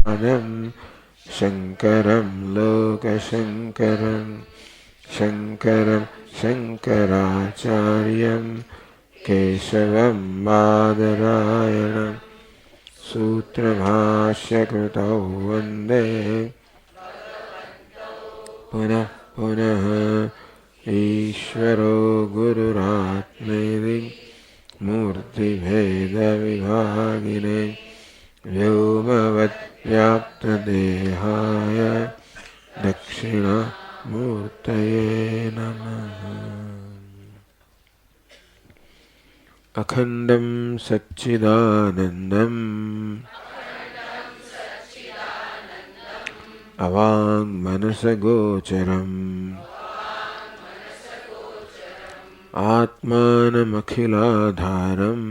लोकनाथं शङ्करं लोकशङ्करं शङ्करं शङ्कराचार्यं केशवं बादरायणं सूत्रभाष्यकृतौ वन्दे पुनः पुनः ईश्वरो गुरुरात्मेति मूर्तिभेदविभागिने व्योमवद्व्याप्तदेहाय दक्षिणामूर्तये नमः। अखण्डं सच्चिदानन्दम् अवाङ्मनसगोचरम् आत्मानमखिलाधारम्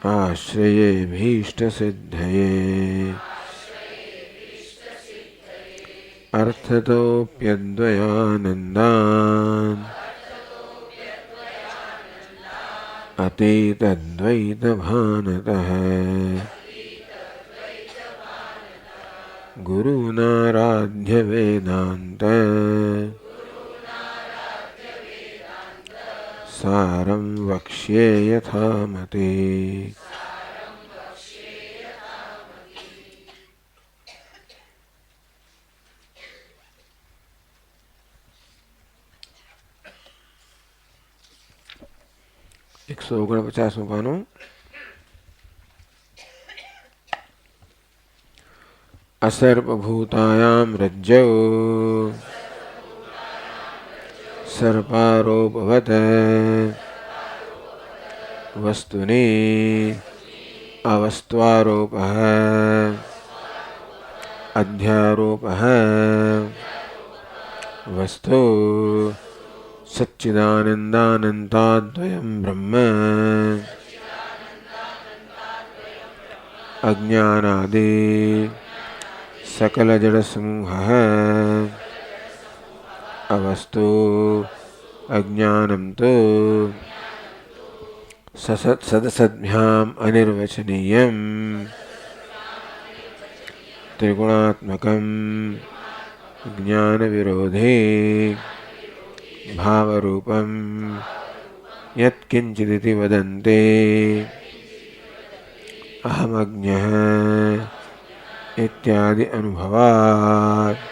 आश्रयेऽभीष्टसिद्धये अर्थतोऽप्यद्वयानन्दान् अतीतद्वैतभानतः गुरूनाराध्य वेदान्त सारं वक्ष्ये यथामति। एक 149 पानो। असर्पभूतायां रज्जौ सर्पारोपवत् वस्तुनि अवस्त्वारोपः अध्यारोपः वस्तु सच्चिदानन्दानन्ताद्वयं ब्रह्म अज्ञानादि सकल जड़ समूहः अवस्तु अज्ञानं तु सदसद्भ्याम् अनिर्वचनीयम् त्रिगुणात्मकम् ज्ञानविरोधे भावरूपं यत्किञ्चिदिति वदन्ते अहमज्ञः इत्यादि अनुभवात्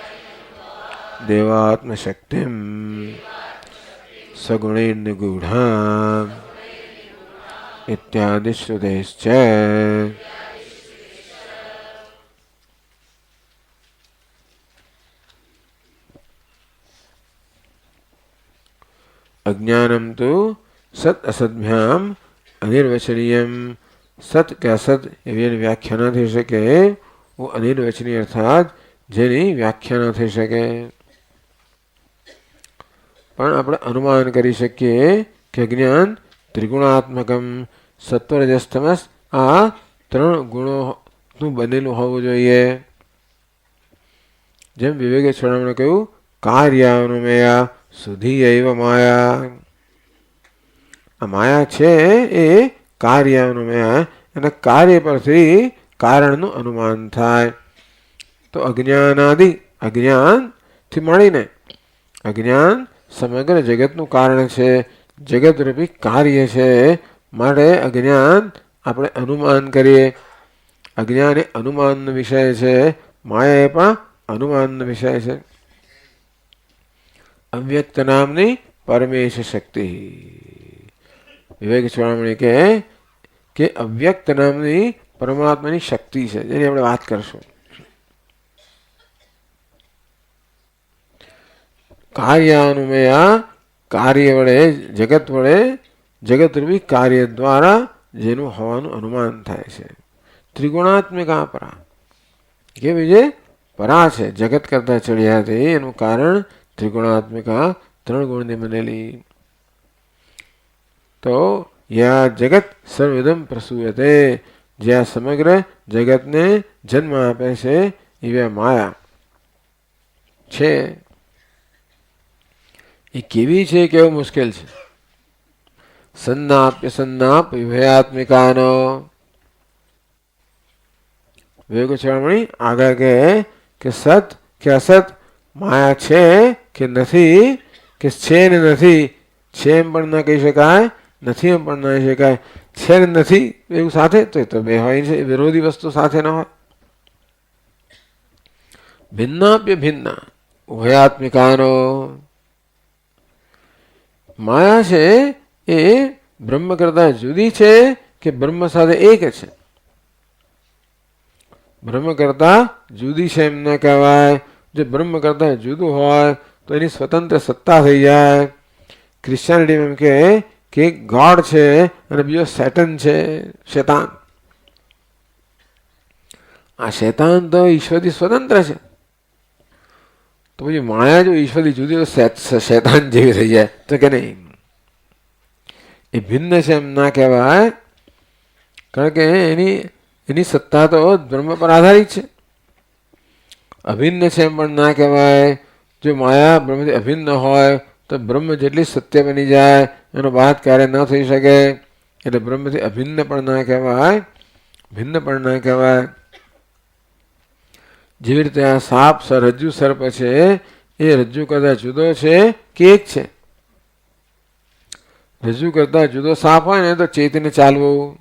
देवात्मशक्तिं सगुणेन निगूढाम् इत्यादि श्रुतेश्च अज्ञानं तु सत् असद्भ्याम अनिर्वचनीयम। सत के असत એવી વ્યાખ્યા ન થઈ શકે, वो અનિર્વચનીય અર્થાત જેની વ્યાખ્યા ન થઈ શકે, પણ આપણે અનુમાન કરી શકીએ કે જ્ઞાન ત્રિગુણાત્મકમ સત્વ રજસ તમસ આ ત્રણ ગુણોનું બનેલું હોવું જોઈએ. જેમ વિવેકે છોડામણે કહ્યું કાર્યાનુમેયા સુધીયૈવ માયા. આ માયા છે એ કાર્યાનુમેયા અને કાર્ય પરથી કારણનું અનુમાન થાય. તો અજ્ઞાનાદિ અજ્ઞાનથી મળીને અજ્ઞાન સમગ્ર જગતનું કારણ છે, જગતરૂપી કાર્ય છે. માટે અજ્ઞાન આપણે અનુમાન કરીએ. અજ્ઞાન એ અનુમાનનો વિષય છે, માયા એ પણ અનુમાનનો વિષય છે. અવ્યક્ત નામની પરમેશ શક્તિ વિવેક ચોરામણી કહે કે અવ્યક્ત નામની પરમાત્માની શક્તિ છે, જેની આપણે વાત કરશું. કાર્યાનુમેયા કાર્ય વડે જગતરૂપી કાર્ય દ્વારા જેનું હોવાનું અનુમાન થાય છે. ત્રિગુણાત્મિકા પરા કેવી છે? પરા છે, જગત કરતા ચડ્યા છે. એનું કારણ ત્રિગુણાત્મિકા ત્રણ ગુણની બનેલી. તો યા જગત સર્વદમ પ્રસૂયતે, જ્યાં સમગ્ર જગતને જન્મ આપે છે એવા માયા છે. એ કેવી છે કેવું મુશ્કેલ છે. સન્નાપ્ય સન્નાપ વિભયાત્મિકાનો વિવેક ચૂડામણી આગળ કહે કે સત કે અસત, માયા છે કે નથી, કે છે ને નથી, છે એમ પણ ના કહી શકાય, નથી એમ પણ ના કહી શકાય. છે ને નથી એવું સાથે તો બે હોય છે, વિરોધી વસ્તુ સાથે ન હોય. ભિન્નાપ્ય ભિન્ના ઉભયાત્મિકાનો, માયા છે એ બ્રહ્મ કરતા જુદી છે કે બ્રહ્મ સાથે એક છે? બ્રહ્મ કરતા જુદી છે એમ ના કહેવાય. જો બ્રહ્મ કરતા જુદું હોય તો એની સ્વતંત્ર સત્તા થઈ જાય. ક્રિશ્ચિયાનિટી એમ કે એક ગોડ છે અને બીજો સેટન છે, શેતાન. આ શેતાન તો ઈશ્વરથી સ્વતંત્ર છે. તો પછી માયા જો ઈશ્વરથી જુદી તો શેતાન જેવી થઈ જાય તો કે નહીં, એ ભિન્ન છે એમ ના કહેવાય. કારણ કે એની સત્તા તો બ્રહ્મ પર આધારિત છે. અભિન્ન છે એમ પણ ના કહેવાય. જો માયા બ્રહ્મથી અભિન્ન હોય તો બ્રહ્મ જેટલી સત્ય બની જાય એનો વાત ક્યારે ન થઈ શકે. એટલે બ્રહ્મથી અભિન્ન પણ ના કહેવાય, ભિન્ન પણ ના કહેવાય. જેવી રીતે આ સાપ રજ્જુ સર્પ છે એ રજ્જુ કરતા જુદો છે કે એક છે? રજ્જુ કરતા જુદો સાપ હોય ને તો ચેતીને ચાલવું.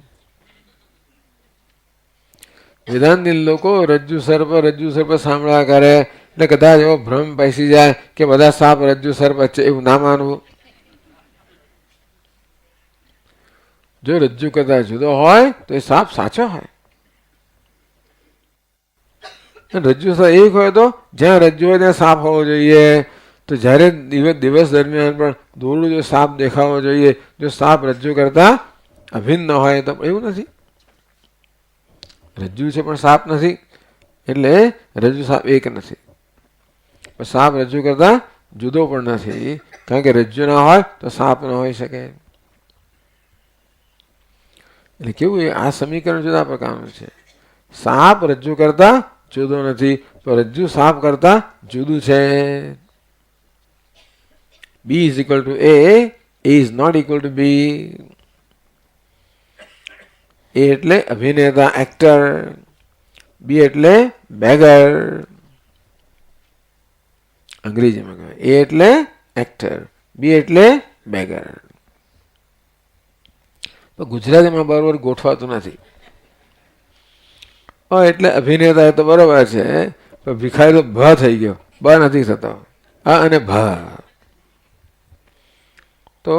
વેદાંતી લોકો રજ્જુ સર્પ સાંભળ્યા કરે એટલે કદાચ એવો ભ્રમ પેસી જાય કે બધા સાપ રજ્જુ સર્પ છે, એવું ના માનવું. જો રજ્જુ કરતા જુદો હોય તો એ સાપ સાચો હોય. રજ્જુ એક હોય તો જ્યાં રજ્જુ હોય ત્યાં સાપ હોવો જોઈએ. તો જ્યારે દિવસ દરમિયાન પણ દોરડું જો સાપ દેખાવો જોઈએ. જો સાપ રજ્જુ કરતા અભિન્ન હોય તો એવું નથી. રજ્જુ છે પણ સાપ નથી એટલે રજ્જુ સાપ એક નથી. સાપ રજ્જુ કરતા જુદો પણ નથી, કારણ કે રજ્જુ ના હોય તો સાપ ન હોઈ શકે. એટલે કેવું, આ સમીકરણ જુદા પ્રકારનું છે. સાપ રજ્જુ કરતા જુદો નથી તો રજ્જુ સાપ કરતા જુદું છે. B is equal to A is not equal to B. એ એટલે અભિનેતા, એક્ટર. બી એટલે બેગર, અંગ્રેજીમાં કહેવાય. એ એટલે એક્ટર, બી એટલે બેગર. તો ગુજરાતીમાં બરોબર ગોઠવાતું નથી. એટલે અભિનેતા એ તો બરોબર છે, પણ ભિખારી તો ભ થઈ ગયો, બ નથી થતો. અ અને ભ. તો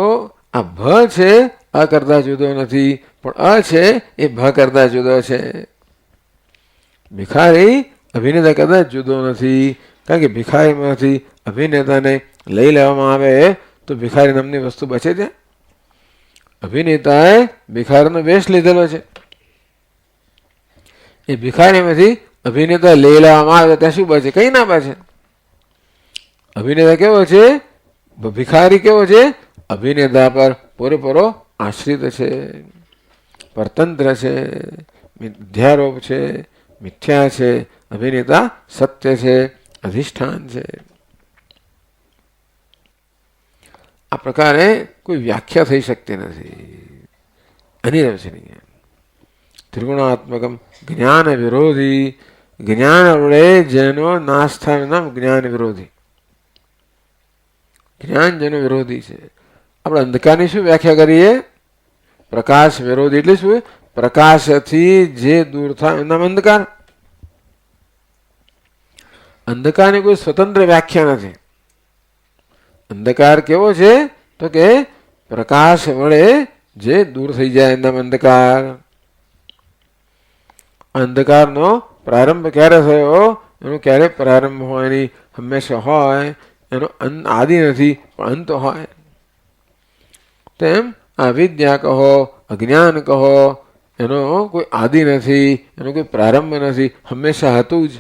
આ ભ છે અ કરતા જુદો નથી, પણ અ છે એ ભ કરતા જુદો છે. ભિખારી અભિનેતા કરતા જુદો નથી, કારણ કે ભિખારીમાંથી અભિનેતાને લઈ લેવામાં આવે તો ભિખારી નામની વસ્તુ બચે છે. અભિનેતાએ ભિખારીનો વેશ લીધેલો છે. એ ભિખારીમાંથી અભિનેતા લઈ લેવામાં આવે ત્યાં શું બચે? કઈ ના બચે. અભિનેતા કેવો છે? ભિખારી કેવો છે? અભિનેતા પર પૂરેપૂરો આશ્રિત છે, પરતંત્ર છે, મિથ્યારોપ છે, મિથ્યા છે. અભિનેતા સત્ય છે, અધિષ્ઠાન છે. આ પ્રકારે કોઈ વ્યાખ્યા થઈ શકતી નથી. અનિર્વચનીય ત્રિગુણાત્મકમ જ્ઞાન વિરોધી. જ્ઞાન વડે જેનો નાશ થાય નામ જ્ઞાન વિરોધી. જ્ઞાન જેનો વિરોધી છે. આપણે અંધકારની શું વ્યાખ્યા કરીએ? પ્રકાશ વિરોધી એટલે શું? પ્રકાશથી જે દૂર થાય એનું નામ અંધકાર. અંધકારની કોઈ સ્વતંત્ર વ્યાખ્યા નથી. અંધકાર કેવો છે? તો કે પ્રકાશ વડે જે દૂર થઈ જાય એનું નામ અંધકાર. અંધકારનો પ્રારંભ ક્યારે થયો? એનો ક્યારે પ્રારંભ હોય નહીં, હંમેશા હોય. એનો આદિ નથી પણ અંત હોય. તેમ અવિદ્યા કહો, અજ્ઞાન કહો, એનો કોઈ આદિ નથી, એનો કોઈ પ્રારંભ નથી, હંમેશા હતું જ.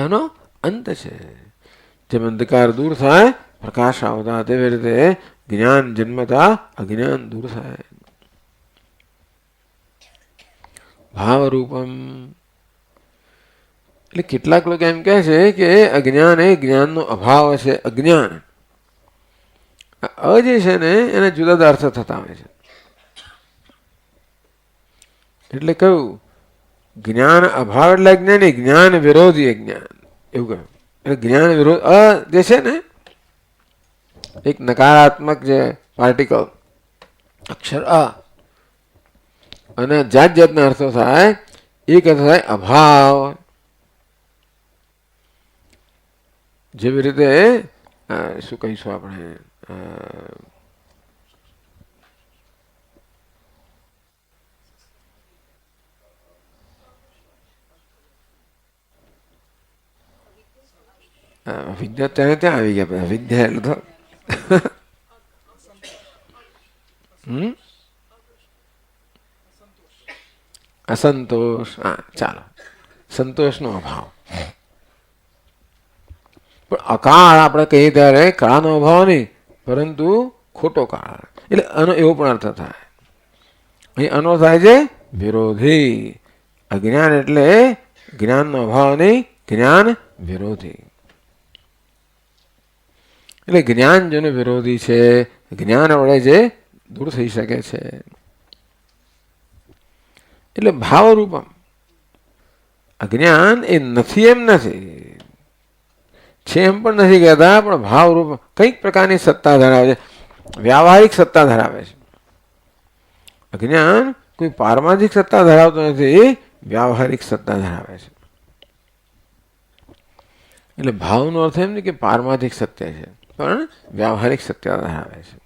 એનો અંત છે. જેમ અંધકાર દૂર થાય પ્રકાશ આવતા, તેવી રીતે જ્ઞાન જન્મતા અજ્ઞાન દૂર થાય. ભાવરૂપમ એટલે કેટલાક લોકો એમ કહે છે કે અજ્ઞાન એ જ્ઞાનનો અભાવ છે. અજ્ઞાન અ જે છે ને એને જુદા અર્થ થતા હોય છે. એટલે કહ્યું જ્ઞાન અભાવ એટલે અજ્ઞાની, જ્ઞાન વિરોધી અજ્ઞાન એવું કહ્યું. એટલે જ્ઞાન વિરોધ જે છે ને એક નકારાત્મક જે પાર્ટિકલ અક્ષર અને જાત જાતના અર્થો થાય. એક અર્થ થાય અભાવ, જેવી રીતે શું કહીશું આપણે, વિદ્યા ત્યાં ત્યાં આવી ગયા. વિદ્યા એટલે તો અસંતોષ. ચાલો, સંતોષનો અભાવ. પણ અકાળ આપણે કહીએ ત્યારે કાળનો અભાવ નહીં, પરંતુ ખોટો કાળ, એટલે આનો એવો પણ અર્થ થાય. અહીં આનો થાય છે વિરોધી. અજ્ઞાન એટલે જ્ઞાનનો અભાવ નહીં, જ્ઞાન વિરોધી. એટલે જ્ઞાન જેનો વિરોધી છે, જ્ઞાન વડે જે દૂર થઈ શકે છે. એટલે ભાવરૂપમ. અજ્ઞાન એ નથી એમ નથી, છે એમ પણ નથી કહેતા, પણ ભાવરૂપ કંઈક પ્રકારની સત્તા ધરાવે છે, વ્યાવહારિક સત્તા ધરાવે છે. અજ્ઞાન કોઈ પારમાર્થિક સત્તા ધરાવતો નથી, વ્યાવહારિક સત્તા ધરાવે છે. એટલે ભાવનો અર્થ એમ નહીં કે પારમાર્થિક સત્ય છે, પણ વ્યાવહારિક સત્ય ધરાવે છે.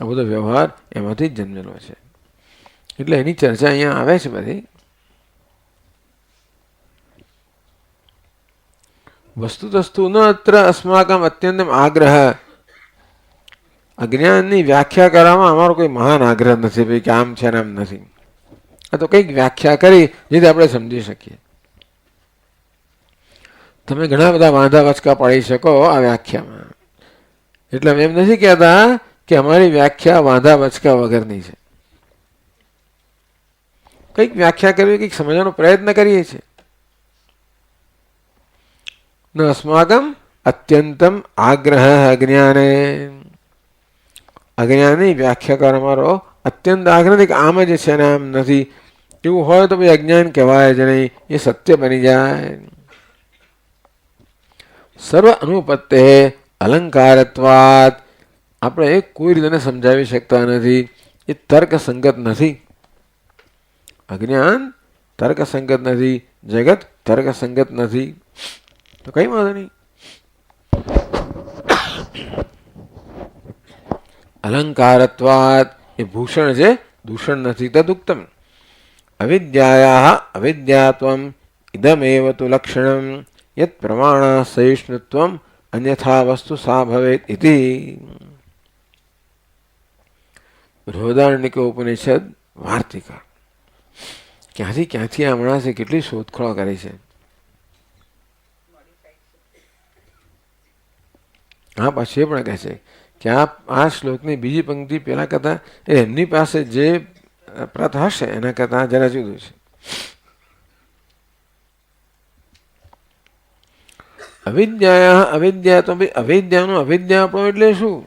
આ બધો વ્યવહાર એમાંથી જ જન્મેલો છે. એટલે એની ચર્ચા અહીંયા આવે છે બધી. વસ્તુતસ્તુ ન અત્ર અસ્માકમ અત્યંતમ આગ્રહ. અજ્ઞાનની વ્યાખ્યા કરવામાં અમારો કોઈ મહાન આગ્રહ નથી ભાઈ કે આમ છે ને આમ નથી. આ તો કંઈક વ્યાખ્યા કરી જેથી આપણે સમજી શકીએ. તમે ઘણા બધા વાંધા વચકા પાડી શકો આ વ્યાખ્યામાં. એટલે અમે એમ નથી કહેતા કે અમારી વ્યાખ્યા વાંધા વચકા વગરની છે. કંઈક વ્યાખ્યા કરવી, કંઈક સમજવાનો પ્રયત્ન કરીએ છીએ. ન અસ્માકમ અત્યંતમ આગ્રહ અજ્ઞાને. અજ્ઞાનની વ્યાખ્યા કરવા અમારો અત્યંત આગ્રહ નથી કે આમ જ છે ને આમ નથી. એવું હોય તો ભાઈ અજ્ઞાન કહેવાય જ નહીં, એ સત્ય બની જાય. સર્વ અનુપત્તે અલંકારત્વાદ. આપણે કોઈ રીતે સમજાવી શકતા નથી, એ તર્ક સંગત નથી. અજ્ઞાન તર્ક સંગત નથી, જગત તર્ક સંગત નથી, તો કઈ વાંધો નહીં. અલંકારત્વાદ એ ભૂષણ છે, દૂષણ નથી. તદુક્તમ અવિદ્યાયા અવિદ્યાત્વમ ઇદમેવ તુ લક્ષણમ યત પ્રમાણ સહિષ્ણુત્વમ અન્યથા વસ્તુ સા ભવેત ઇતિ. બૃહદારણ્યક ઉપનિષદ વાર્તિકા. ક્યાંથી આ માણસે કેટલી શોધખોળ કરી છે. હા, પાછું એ પણ કહે છે કે આ શ્લોકની બીજી પંક્તિ પેલા કરતા એમની પાસે જે પ્રત હશે એના કરતા જરા જુદું છે. અવિદ્યા અવિદ્યા તો ભાઈ અવિદ્યાનું અવિદ્યાપણું એટલે શું?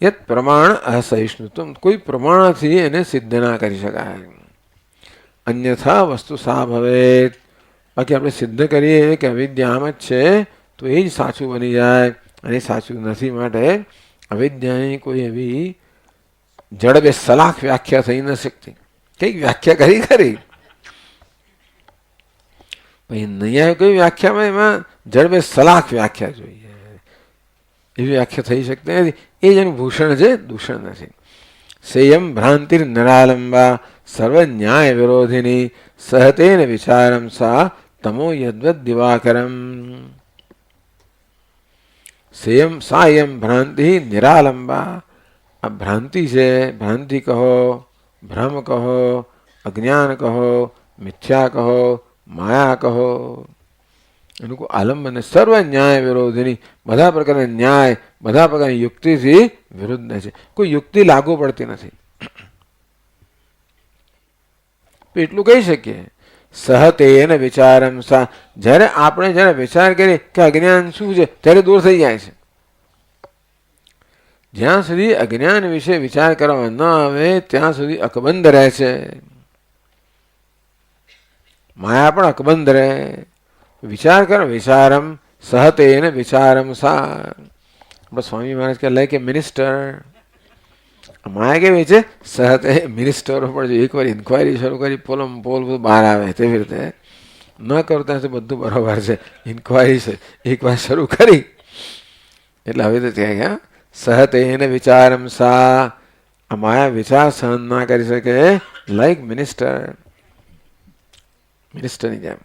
યત પ્રમાણ અસહિષ્ણુત્વ. કોઈ પ્રમાણથી એને સિદ્ધ ના કરી શકાય. અન્યથા વસ્તુ સા ભવેત. બાકી આપણે સિદ્ધ કરીએ કે અવિદ્યા આમ જ છે તો એ જ સાચું બની જાય, અને સાચું નથી. માટે અવિદ્યાની કોઈ એવી જડબે સલાખ વ્યાખ્યા થઈ ન શકતી. કઈક વ્યાખ્યા કરી ખરી, નહીં આવે કોઈ વ્યાખ્યામાં એમાં જડબે સલાખ વ્યાખ્યા જોઈએ, એવી વ્યાખ્યા થઈ શકતી નથી. એ જ એનું ભૂષણ છે, દૂષણ નથી. સેયમ ભ્રાંતિર નરાલંબા સર્વ ન્યાય વિરોધિની સહતેન વિચારમ સા તમો યદ્વદ દિવાકરમ. સેયમ સાયમ ભ્રાંતિ નિરાલંબા. આ ભ્રાંતિ છે, ભ્રાંતિ કહો, ભ્રમ કહો, અજ્ઞાન કહો, મિથ્યા કહો, માયા કહો, એનું કોઈ આલંબન સર્વ ન્યાય વિરોધિની. બધા પ્રકારના ન્યાય, બધા પ્રકારની યુક્તિથી વિરુદ્ધ છે. કોઈ યુક્તિ લાગુ પડતી નથી. એટલું કહી શકીએ સહતેન વિચારમ સા. જ્યારે આપણે જ્યારે વિચાર કરીએ કે અજ્ઞાન શું છે ત્યારે દૂર થઈ જાય છે. જ્યાં સુધી અજ્ઞાન વિશે વિચાર કરવામાં ન આવે ત્યાં સુધી અકબંધ રહે છે. માયા પણ અકબંધ રહે. વિચાર કરો, વિચારમ સહતે ને વિચારમ સા. આપણે સ્વામી મહારાજ કે લાઈક એ મિનિસ્ટર. માયા કેવી છે? સહતે મિનિસ્ટરો પણ જો એકવાર ઇન્કવાયરી શરૂ કરી પોલમ પોલ બધું બહાર આવે તેવી રીતે ન કરતા બધું બરોબર છે. ઇન્કવાયરી છે એકવાર શરૂ કરી એટલે હવે તો ત્યાં ગયા. સહતે એને વિચારમ સા. આ માયા વિચાર સહન ના કરી શકે લાઈક મિનિસ્ટરની જેમ.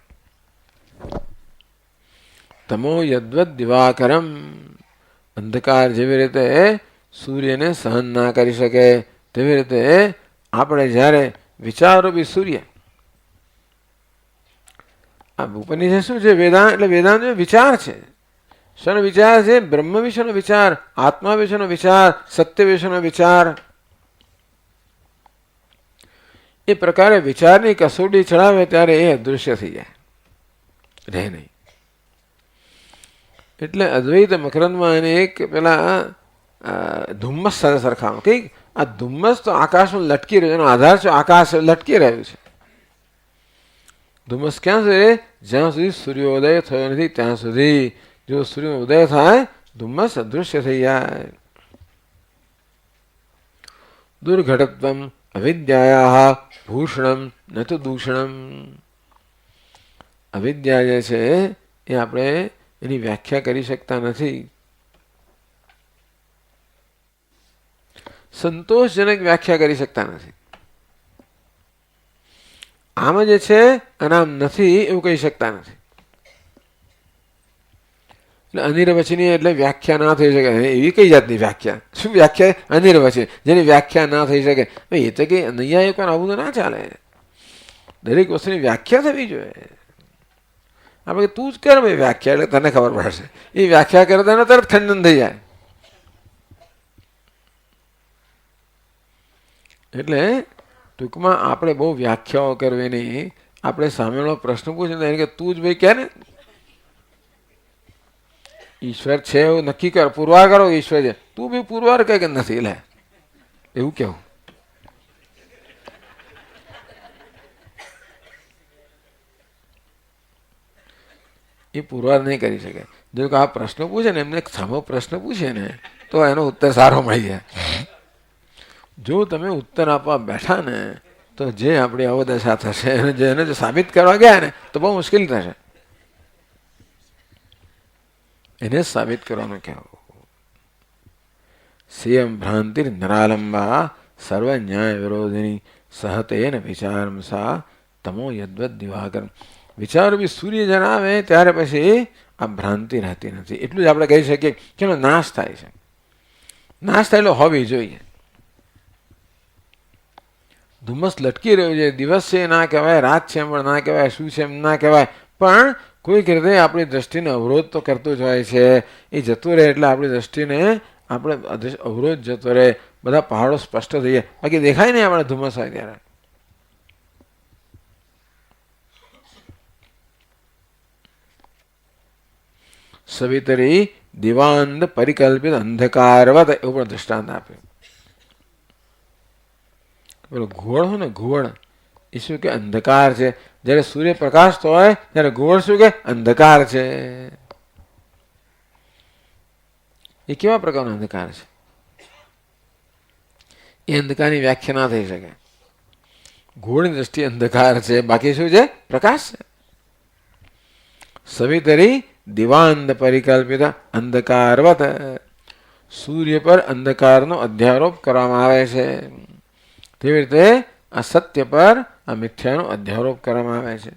તમો યદ્વદ દિવાકરમ. અંધકાર જેવી રીતે સૂર્યને સહન ના કરી શકે તેવી રીતે આપણે જ્યારે વિચારો બી સૂર્ય. આ ઉપનિષદ શું છે? વેદાંત એટલે વેદાંત વિચાર છે. શાનો વિચાર છે? બ્રહ્મ વિશેનો વિચાર, આત્મા વિશેનો વિચાર, સત્ય વિશેનો વિચાર. એ પ્રકારે વિચારની કસોટી ચડાવે ત્યારે એ અદૃશ્ય થઈ જાય, રહે નહીં. એટલે અદ્વૈત મકરંદમાં એને એક પેલા ધુમ્મસ સાથે સરખામો. કઈ આ ધુમ્મસ તો આકાશમાં લટકી રહ્યો, એનો આધાર છે આકાશ લટકી રહ્યું છે. ધુમ્મસ ક્યાં સુધી? જ્યાં સુધી સૂર્યોદય થયો નથી ત્યાં સુધી. જો સૂર્ય ઉદય થાય ધુમ્મસ અદૃશ્ય થઈ જાય. દુર્ઘટત્વમ અવિદ્યાયા ભૂષણમ ન તો દૂષણમ. અવિદ્યા જે છે એ આપણે એની વ્યાખ્યા કરી શકતા નથી. સંતોષજનક વ્યાખ્યા કરી શકતા નથી. આમ જે છે અને આમ નથી એવું કહી શકતા નથી. એટલે અનિર્વચનીય એટલે વ્યાખ્યા ના થઈ શકે. એવી કઈ જાતની વ્યાખ્યા? શું વ્યાખ્યા? અનિર્વચનીય, જેની વ્યાખ્યા ના થઈ શકે. એ તો કઈ નૈયાયિક પણ આવું તો ના ચાલે. દરેક વસ્તુની વ્યાખ્યા થવી જોઈએ. આપણે તું જ કર ભાઈ વ્યાખ્યા, એટલે તને ખબર પડશે. એ વ્યાખ્યા કરતા એને તરત ખંડન થઈ જાય. એટલે ટૂંકમાં આપણે બહુ વ્યાખ્યાઓ કરવી નહીં. આપણે સામેનો પ્રશ્ન પૂછે ને કે તું જ ભાઈ કે ને ઈશ્વર છે એવું નક્કી કર, પુરવાર કરો ઈશ્વર છે. તું બી પુરવાર કહે કે નથી, લે એવું કેવું. એ પુરવાર નહીં કરી શકે. જો કે આ પ્રશ્ન પૂછે ને, એમને સામો પ્રશ્ન પૂછે ને તો એનો ઉત્તર સારો મળી જાય. જો તમે ઉત્તર આપવા બેઠા ને તો જે આપણી અવદશા થશે એને જો સાબિત કરવા ગયા ને તો બહુ મુશ્કેલ થશે. એને સાબિત કરવાનું કહેવું. સિયમ ભ્રાંતિ નરાલંબા સર્વ ન્યાય વિરોધિની સહતેન વિચારમસા તમો યદ્વદ દિવાકર. વિચારો બી સૂર્ય જણાવે ત્યારે પછી આ ભ્રાંતિ રહેતી નથી. એટલું જ આપણે કહી શકીએ કે એનો નાશ થાય છે. નાશ થયેલો હોવી જોઈએ. ધુમ્મસ લટકી રહ્યું છે, દિવસ છે ના કહેવાય, રાત છે એમ પણ ના કહેવાય, શું છે એમ ના કહેવાય, પણ કોઈક રીતે આપણી દ્રષ્ટિને અવરોધ તો કરતું જ હોય છે. એ જતું રહે એટલે આપણી દ્રષ્ટિને આપણે અવરોધ જતો રહે. બધા પહાડો સ્પષ્ટ થઈ જાય, બાકી દેખાય નહીં આપણે ધુમ્મસ હોય ત્યારે. સવિતરી દિવાંદ પરિકલ્પિત અંધકારવત એવું પણ દ્રષ્ટાંત આપ્યું. પેલો ઘુવડ હોય ને, ઘુવડ એ શું કે અંધકાર છે. જયારે સૂર્ય પ્રકાશતો હોય ત્યારે ઘુવડ શું કે અંધકાર છે. એ કેવા પ્રકારનો અંધકાર છે? એ અંધકારની વ્યાખ્યા ના થઈ શકે. ઘુવડની દ્રષ્ટિએ અંધકાર છે, બાકી શું છે? પ્રકાશ છે. સવિતરી દિવાંદ પરિકલ્પિત અંધકારવત. સૂર્ય પર અંધકારનો અધ્યારોપ કરવામાં આવે છે. તેવી રીતે આ સત્ય પર આ મિથ્યાનો અધ્યારોપ કરવામાં આવે છે.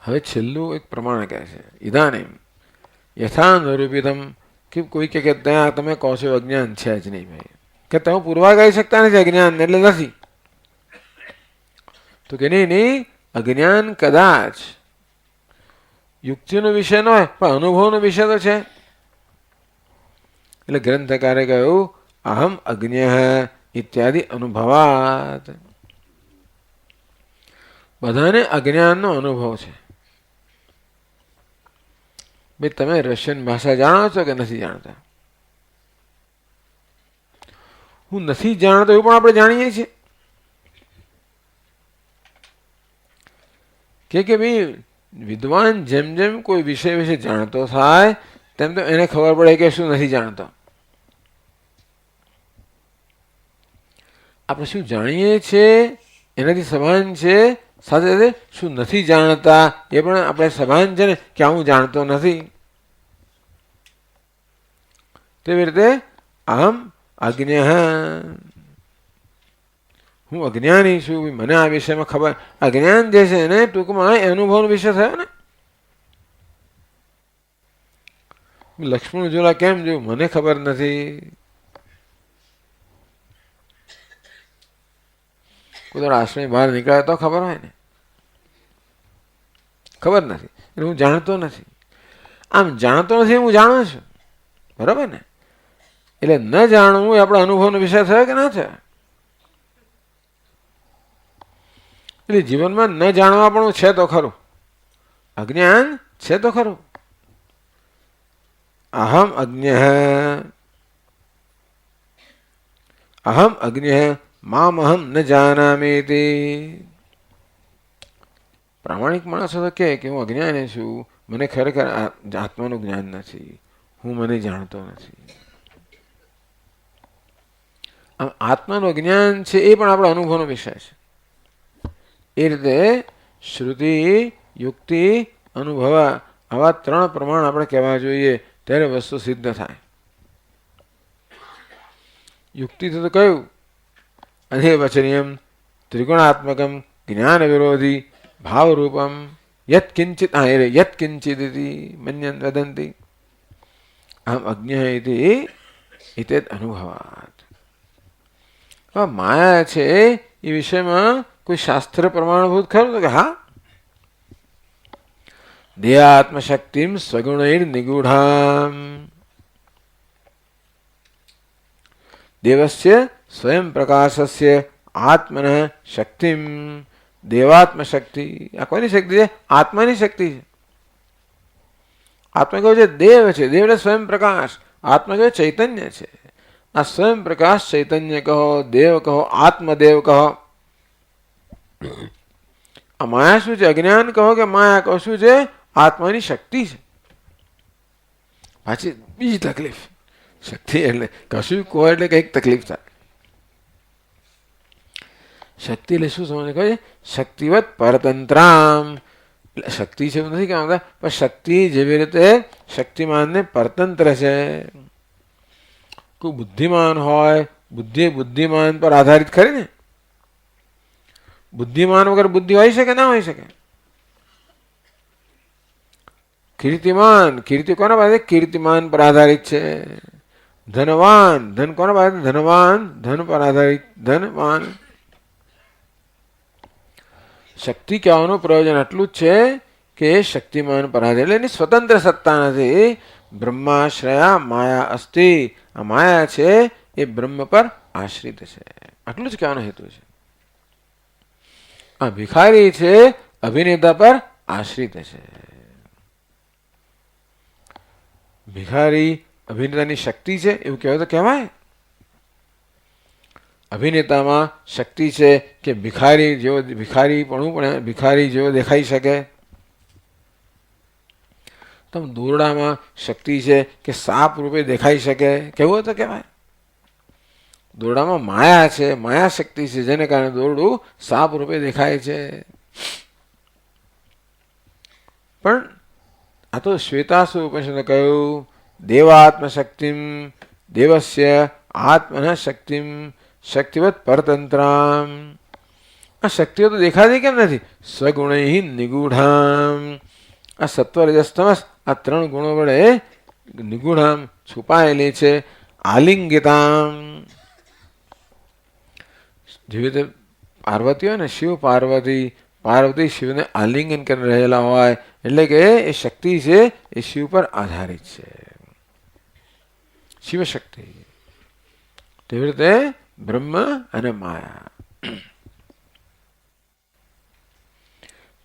હવે છેલ્લું એક પ્રમાણ કહે છે, ઇદાનીમ યથા નિરૂપિતમ. કે કોઈ કે ત્યાં તમે કહો છો અજ્ઞાન છે જ નહીં ભાઈ, કે તમે પૂરવા કહી શકતા નથી અજ્ઞાન એટલે નથી. તો કે નહીં, અજ્ઞાન કદાચ યુક્તિનો વિષય ન હોય પણ અનુભવનો વિષય તો છે. એટલે ગ્રંથકારે કહ્યું અહમ અજ્ઞ ઇત્યાદિ અનુભવાત. બધાને અજ્ઞાનનો અનુભવ છે. ભાઈ તમે રશિયન ભાષા જાણો છો કે નથી જાણતા? હું નથી જાણતો એવું પણ આપણે જાણીએ છીએ કે ભાઈ વિદ્વાન જેમ જેમ કોઈ વિષય વિશે જાણતો થાય તેમ તો એને ખબર પડે કે શું નથી જાણતો. આપણે શું જાણીએ છીએ એનાથી સભાન છે, સાથે સાથે શું નથી જાણતા એ પણ આપણે સભાન છે ને કે હું જાણતો નથી. તેવી રીતે અહમ અજ્ઞ, હું અજ્ઞાની છું, મને આ વિષયમાં ખબર. અજ્ઞાન જે છે એને ટૂંકમાં અનુભવનો વિષય થયો ને. લક્ષ્મણ ઝૂલા કેમ જોયું? મને ખબર નથી. કોઈ આશ્રમ બહાર નીકળે તો ખબર હોય ને, ખબર નથી એટલે હું જાણતો નથી. આમ જાણતો નથી હું જાણું છું, બરાબર ને? એટલે ન જાણવું એ આપણા અનુભવનો વિષય થયો કે ના થયો? એટલે જીવનમાં ન જાણવા પણ છે તો ખરું, અજ્ઞાન છે તો ખરું. અહમ અજ્ઞ મામ અહમ ન જાનામી. પ્રામાણિક માણસો તો કે હું અજ્ઞાની છું, મને ખરેખર આત્માનું જ્ઞાન નથી, હું મને જાણતો નથી. આમ આત્માનું જ્ઞાન છે એ પણ આપણા અનુભવનો વિષય છે. એ રીતે શ્રુતિ, યુક્તિ, અનુભવ આવા ત્રણ પ્રમાણ આપણે કહેવા જોઈએ, ત્યારે વસ્તુ સિદ્ધ થાય. યુક્તિ તો કયું? અધેવચનીયમ ત્રિગુણાત્મકમ જ્ઞાન વિરોધી ભાવરૂપમ યત કિંચિત યત કિંચિત મન્યન વદંતી આમ અજ્ઞ ઇતિ અનુભવાત. માયા છે એ વિષયમાં કોઈ શાસ્ત્ર પ્રમાણભૂત ખરું તો કે હા, દેહાત્મશક્તિમ સ્વગુણૈર નિગૂઢામ દેવસ્ય સ્વયં પ્રકાશસ્ય આત્મન શક્તિમ. દેવાત્મ શક્તિ આ કોની શક્તિ છે? આત્માની શક્તિ છે. આત્મા કહ્યું છે દેવ છે, દેવ એટલે સ્વયં પ્રકાશ. આત્મા કહ્યું ચૈતન્ય છે. આ સ્વયં પ્રકાશ ચૈતન્ય કહો, દેવ કહો, આત્મદેવ કહો. આ માયા શું છે? અજ્ઞાન કહો કે માયા કહો, શું છે? આત્માની શક્તિ છે. પાછી બીજી તકલીફ, શક્તિ એટલે કશું કહો એટલે કઈક તકલીફ થાય. શક્તિ એટલે શું સમજ કહે? શક્તિવત પરતંત્રામ. એટલે શક્તિ છે એવું નથી કહેવાતા, પણ શક્તિ જેવી રીતે શક્તિમાનને પરતંત્ર છે. કોઈ બુદ્ધિમાન હોય, બુદ્ધિ બુદ્ધિમાન પર આધારિત ખરી ને. બુદ્ધિમાન વગર બુદ્ધિ હોય શકે ના હોય શકે? કીર્તિમાન, કીર્તિ કોના પાસે? કીર્તિમાન પર આધારિત છે. ધનવાન, ધન કોના પાસે? ધનવાન, ધન પર આધારિત ધનવાન. શક્તિ કહેવાનું પ્રયોજન આટલું જ છે કે શક્તિમાન પર આધારિત, એટલે એની સ્વતંત્ર સત્તા નથી. બ્રહ્માશ્રયા માયા અસ્તિ. આ માયા છે એ બ્રહ્મ પર આશ્રિત છે, આટલું જ કહેવાનો હેતુ છે. આ ભિખારી છે અભિનેતા પર આશ્રિત છે. ભિખારી અભિનેતાની શક્તિ છે એવું કહેવાય તો કહેવાય. અભિનેતામાં શક્તિ છે કે ભિખારી જેવો, ભિખારી જેવો દેખાઈ શકે. તો દોરડામાં શક્તિ છે કે સાપ રૂપે દેખાઈ શકે, કેવું તો કહેવાય. દોરડામાં માયા છે, માયા શક્તિ છે, જેને કારણે દોરડું સાપ રૂપે દેખાય છે. પણ આ તો શ્વેતાસુ ઉપનિષદે કહ્યું દેવાત્મ શક્તિમ દેવસ્ય આત્મન શક્તિમ શક્તિવત પરતંત્રામ. આ શક્તિઓ તો દેખાતી કેમ નથી? સ્વગુણૈ નિગૂઢામ. આ સત્વ રજસ તમસ આ ત્રણ ગુણો વડે નિગૂઢામ છુપાયેલી છે. આલિંગિતામ, જેવી રીતે પાર્વતી હોય ને, શિવ પાર્વતી, પાર્વતી શિવને આલિંગન કરી રહેલા હોય, એટલે કે એ શક્તિ છે એ શિવ પર આધારિત છે, શિવ શક્તિ. તેવી રીતે બ્રહ્મ અને માયા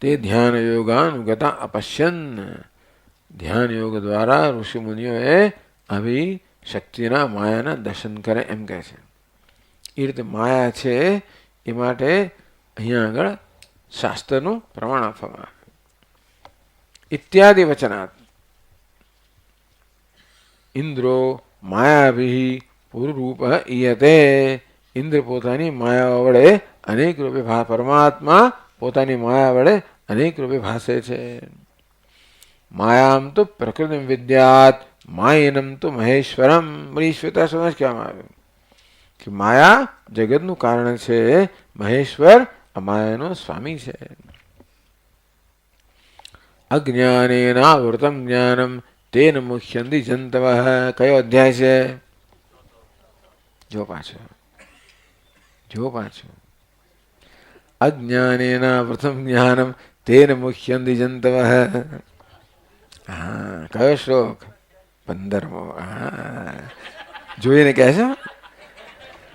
તે ધ્યાન યોગાનુગતા અપશ્યન. ધ્યાન યોગ દ્વારા ઋષિ મુનિઓએ આવી શક્તિના માયાના દર્શન કરે એમ કહે છે. એ રીતે માયા છે એ માટે અહીંયા આગળ શાસ્ત્રનું પ્રમાણ આપવામાં આવે. ઇત્યાદિ વચનાત ઇન્દ્રો માયાભિ પુરુરૂપ ઈયતે. ઇન્દ્ર પોતાની માયા વડે અનેક રૂપે પરમાત્મા પોતાની માયા વડે અનેક રૂપે ભાસે છે. માયામ તો પ્રકૃતિ વિદ્યાત માયનમ તો મહેશ્વરમ. ઈશ્વરતા સમજ કહેવામાં આવ્યું કે માયા જગતનું કારણ છે, મહેશ્વર આ માયાનો સ્વામી છે. અજ્ઞાનેનાવૃતમ જ્ઞાનમ તેન મુહ્યંતિ જંતવ. કયો અધ્યાય છે? જો પાછો અજ્ઞાનેનાવૃતમ જ્ઞાનમ તેન મુહ્યંતિ જંતવ. હા, કયો શ્લોક? 15મો. હા, જોઈને કહેશો,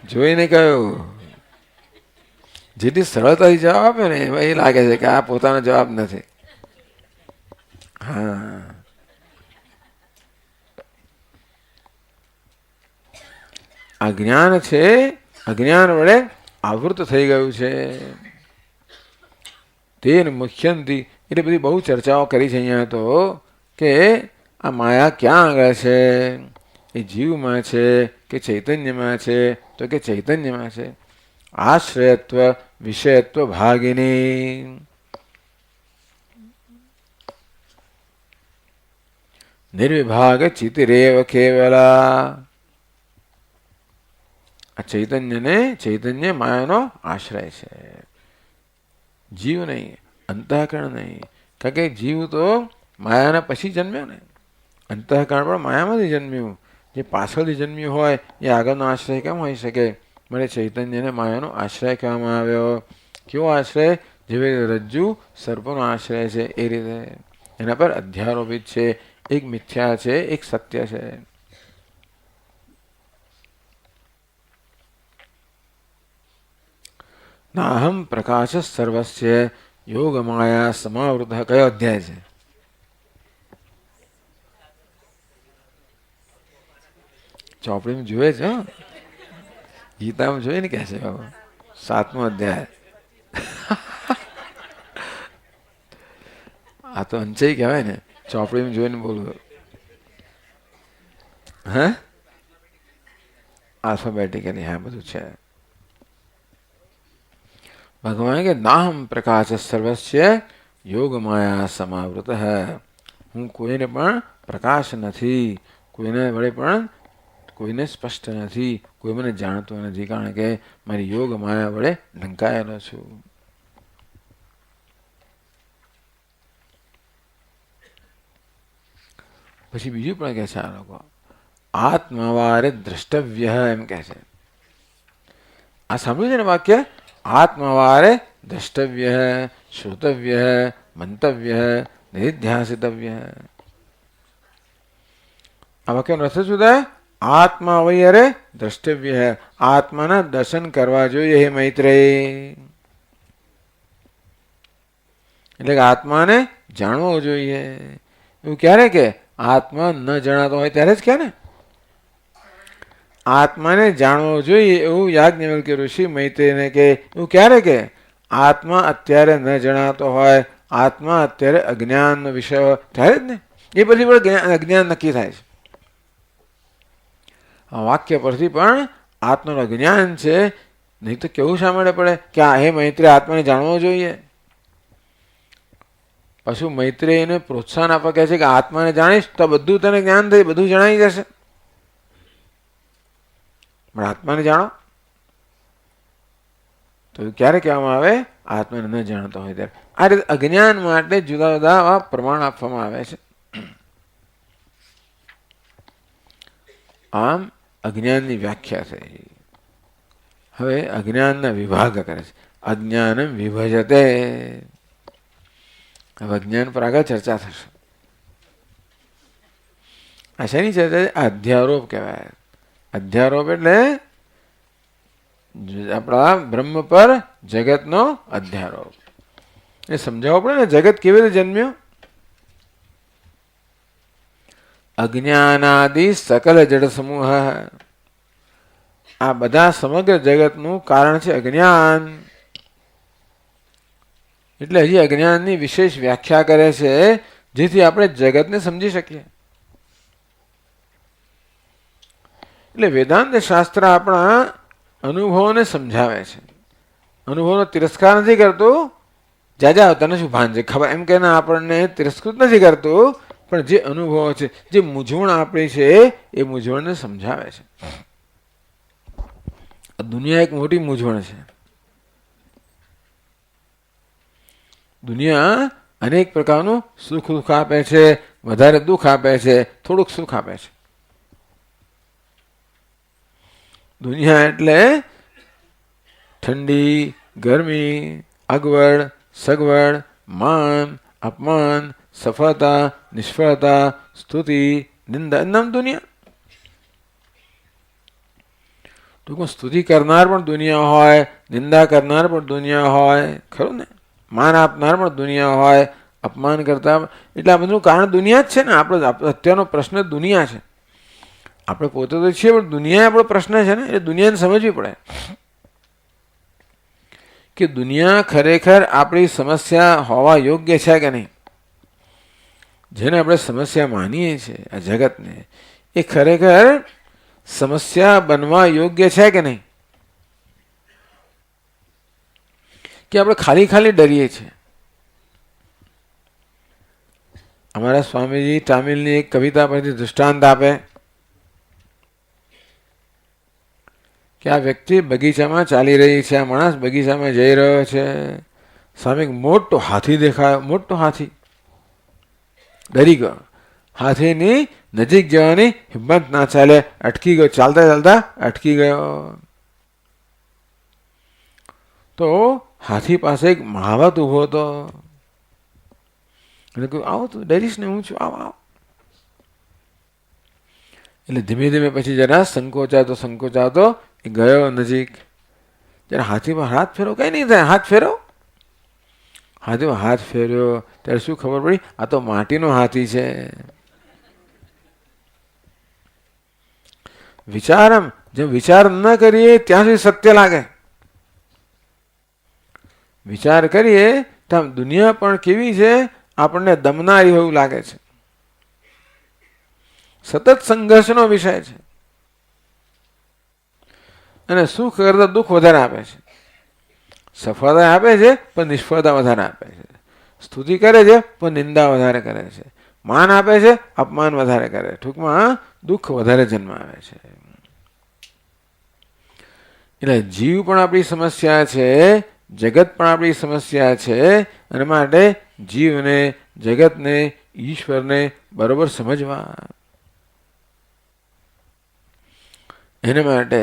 જોઈને કયો. જેટલી સરળતાથી જવાબ આપે ને એમાં એ લાગે છે કે આ પોતાનો જવાબ નથી. હા, અજ્ઞાન છે, અજ્ઞાન વડે આવૃત થઈ ગયું છે. તેન મુખ્યંતિ એટલે બધી બહુ ચર્ચાઓ કરી છે અહીંયા તો કે આ માયા ક્યાં આગળ છે? એ જીવમાં છે કે ચૈતન્યમાં છે? તો કે ચૈતન્યમાં છે. આશ્રયત્વ વિષયત્વ ભાગિની. નિર્વિભાગ ચિતિરેવ કેવલા. આ ચૈતન્ય માયાનો આશ્રય છે, જીવ નહીં, અંતઃકરણ નહીં. કારણ કે જીવ તો માયાના પછી જન્મ્યો ને, અંતઃકરણ પણ માયામાંથી જન્મ્યું. જે પાછળથી જન્મ્યું હોય એ આગળનો આશ્રય કેમ હોઈ શકે? મને ચૈતન્યને માયાનો આશ્રય કહેવામાં આવ્યો. કેવો આશ્રય? જેવી રીતે રજ્જુ સર્પનો આશ્રય છે એ રીતે એના પર અધ્યારોપિત છે. એક મિથ્યા છે, એક સત્ય છે. નાહમ પ્રકાશ સર્વસ્ય યોગ માયા સમાવૃત. કયો અધ્યાય છે? ચોપડીમાં જોયે છે, ગીતામાં જોઈએ ને કે છે 7મો અધ્યાય. આ તો અંચય કહેવાય ને, ચોપડીમાં જોઈને બોલવું. હા, આલ્ફાબેટિકલી હા બધું છે. ભગવાન કે નાહમ પ્રકાશ સર્વસ્ય યોગ માયા સમાવૃત. હું કોઈને પણ પ્રકાશ નથી, કોઈને વડે પણ કોઈને સ્પષ્ટ નથી, કોઈ મને જાણતો નથી, કારણ કે મારી યોગ માયા વડે ઢંકાયેલો છું. પછી બીજું પણ કહે છે આ લોકો આત્માવારે દ્રષ્ટવ્ય એમ કહે છે. આ સાંભળ્યું છે ને વાક્ય? આત્માવારે દ્રષ્ટવ્ય, શ્રોતવ્ય, મંતવ્ય, નિધ્યાસિતવ્ય. આ વાક્યનો અર્થ શું થાય? આત્મા વૈયરે દ્રષ્ટવ્ય, આત્માના દર્શન કરવા જોઈએ હે મૈત્રેય. એટલે કે આત્માને જાણવો જોઈએ. એવું ક્યારે કે? આત્મા ન જણાતો હોય ત્યારે જ કે ને. આત્માને જાણવો જોઈએ એવું યાજ્ઞવલ્ક્ય ઋષિ મૈત્રેયને કે. એવું ક્યારે કે? આત્મા અત્યારે ન જણાતો હોય, આત્મા અત્યારે અજ્ઞાનનો વિષય હોય ત્યારે જ ને. એ પછી પણ અજ્ઞાન નક્કી થાય છે. આ વાક્ય પરથી પણ આત્માનું અજ્ઞાન છે. નહીં તો કેવું શા માટે પડે કે આ હે મૈત્રેય આત્માને જાણવો જોઈએ? પશુ મૈત્રેયને પ્રોત્સાહન આપવા કહે છે કે આત્માને જાણીશ તો બધું તને જ્ઞાન થઈ, બધું જણાઈ જશે. પણ આત્માને જાણો તો ક્યારે કહેવામાં આવે? આત્માને ન જાણતો હોય ત્યારે. આ રીતે અજ્ઞાન માટે જુદા જુદા પ્રમાણ આપવામાં આવે છે. આમ અજ્ઞાનની વ્યાખ્યા થઈ. હવે અજ્ઞાનના વિભાગ કરે છે. અજ્ઞાનમ વિભજતે. હવે અજ્ઞાન પર આગળ ચર્ચા થશે. આ શેની ચર્ચા? અધ્યારોપ કહેવાય. અધ્યારોપ એટલે આપણા બ્રહ્મ પર જગતનો અધ્યારોપ. એ સમજાવવું પડે ને, જગત કેવી રીતે જન્મ્યો? અજ્ઞાનાદિ સકલ જડ સમૂહ. આ બધા સમગ્ર જગતનું કારણ છે અજ્ઞાન. એટલે હજી અજ્ઞાનની વિશેષ વ્યાખ્યા કરે છે જેથી આપણે જગતને સમજી શકીએ. એટલે વેદાંત શાસ્ત્ર આપણા અનુભવોને સમજાવે છે. અનુભવનો તિરસ્કાર નથી કરતું. જાજા તને શું ભાન છે ખબર એમ કે આપણને તિરસ્કૃત નથી કરતું, પણ જે અનુભવો છે, જે મૂંઝવણ આપણી છે એ મૂંઝવણને સમજાવે છે. દુનિયા એક મોટી મૂંઝવણ છે. દુનિયા અનેક પ્રકારનું સુખ દુઃખ આપે છે, વધારે દુઃખ આપે છે, થોડુંક સુખ આપે છે. દુનિયા એટલે ઠંડી, ગરમી, અગવડ, સગવડ, માન, અપમાન, સફળતા, નિષ્ફળતા, સ્તુતિ, નિંદા, નામ દુનિયા. ટૂંકમાં સ્તુતિ કરનાર પણ દુનિયા હોય, નિંદા કરનાર પણ દુનિયા હોય, ખરું ને? માન આપનાર પણ દુનિયા હોય, અપમાન કરતા. એટલે આ બધું કારણ દુનિયા જ છે ને. આપણો અત્યારનો પ્રશ્ન દુનિયા છે. આપણે પોતે તો છીએ પણ દુનિયા આપણો પ્રશ્ન છે ને. એટલે દુનિયાને સમજવી પડે કે દુનિયા ખરેખર આપણી સમસ્યા હોવા યોગ્ય છે કે નહીં. જેને આપણે સમસ્યા માનીએ છીએ આ જગતને, એ ખરેખર સમસ્યા બનવા યોગ્ય છે કે નહીં, કે આપણે ખાલી ખાલી ડરીએ છીએ. અમારા સ્વામીજી તામિલની એક કવિતા પરથી દૃષ્ટાંત આપે કે આ વ્યક્તિ બગીચામાં ચાલી રહી છે, આ માણસ બગીચામાં જઈ રહ્યો છે, સામે એક મોટો હાથી દેખાયો. મોટો હાથી ડરી ગયો. હાથીની નજીક જવાની હિંમત ના ચાલે, અટકી ગયો. ચાલતા ચાલતા અટકી ગયો. તો હાથી પાસે એક મહાવત ઉભો હતો. એટલે કહ્યું આવો તું ડરીશ ને, હું છું, આવો આવો. એટલે ધીમે ધીમે પછી જરા સંકોચાતો એ ગયો નજીક. જરા હાથી પર હાથ ફેરો, કઈ નહીં થાય, હાથ ફેરો. હાથીમાં હાથ ફેર્યો ત્યારે શું ખબર પડી, આ તો માટીનો હાથી છે. જેમ વિચાર ન કરીએ ત્યાં સુધી સત્ય લાગે. વિચાર કરીએ તો દુનિયા પણ કેવી છે, આપણને દમનારી એવું લાગે છે. સતત સંઘર્ષનો વિષય છે. અને સુખ કરતા દુઃખ વધારે આપે છે. સફળતા આપે છે પણ નિષ્ફળતા વધારે આપે છે. સ્તુતિ કરે છે પણ નિંદા વધારે કરે છે. માન આપે છે, અપમાન વધારે કરે. ટૂંકમાં દુઃખ વધારે જન્માવે છે. એટલે જીવ પણ આપણી સમસ્યા છે, જગત પણ આપણી સમસ્યા છે. અને માટે જીવને, જગતને, ઈશ્વરને બરોબર સમજવા. એને માટે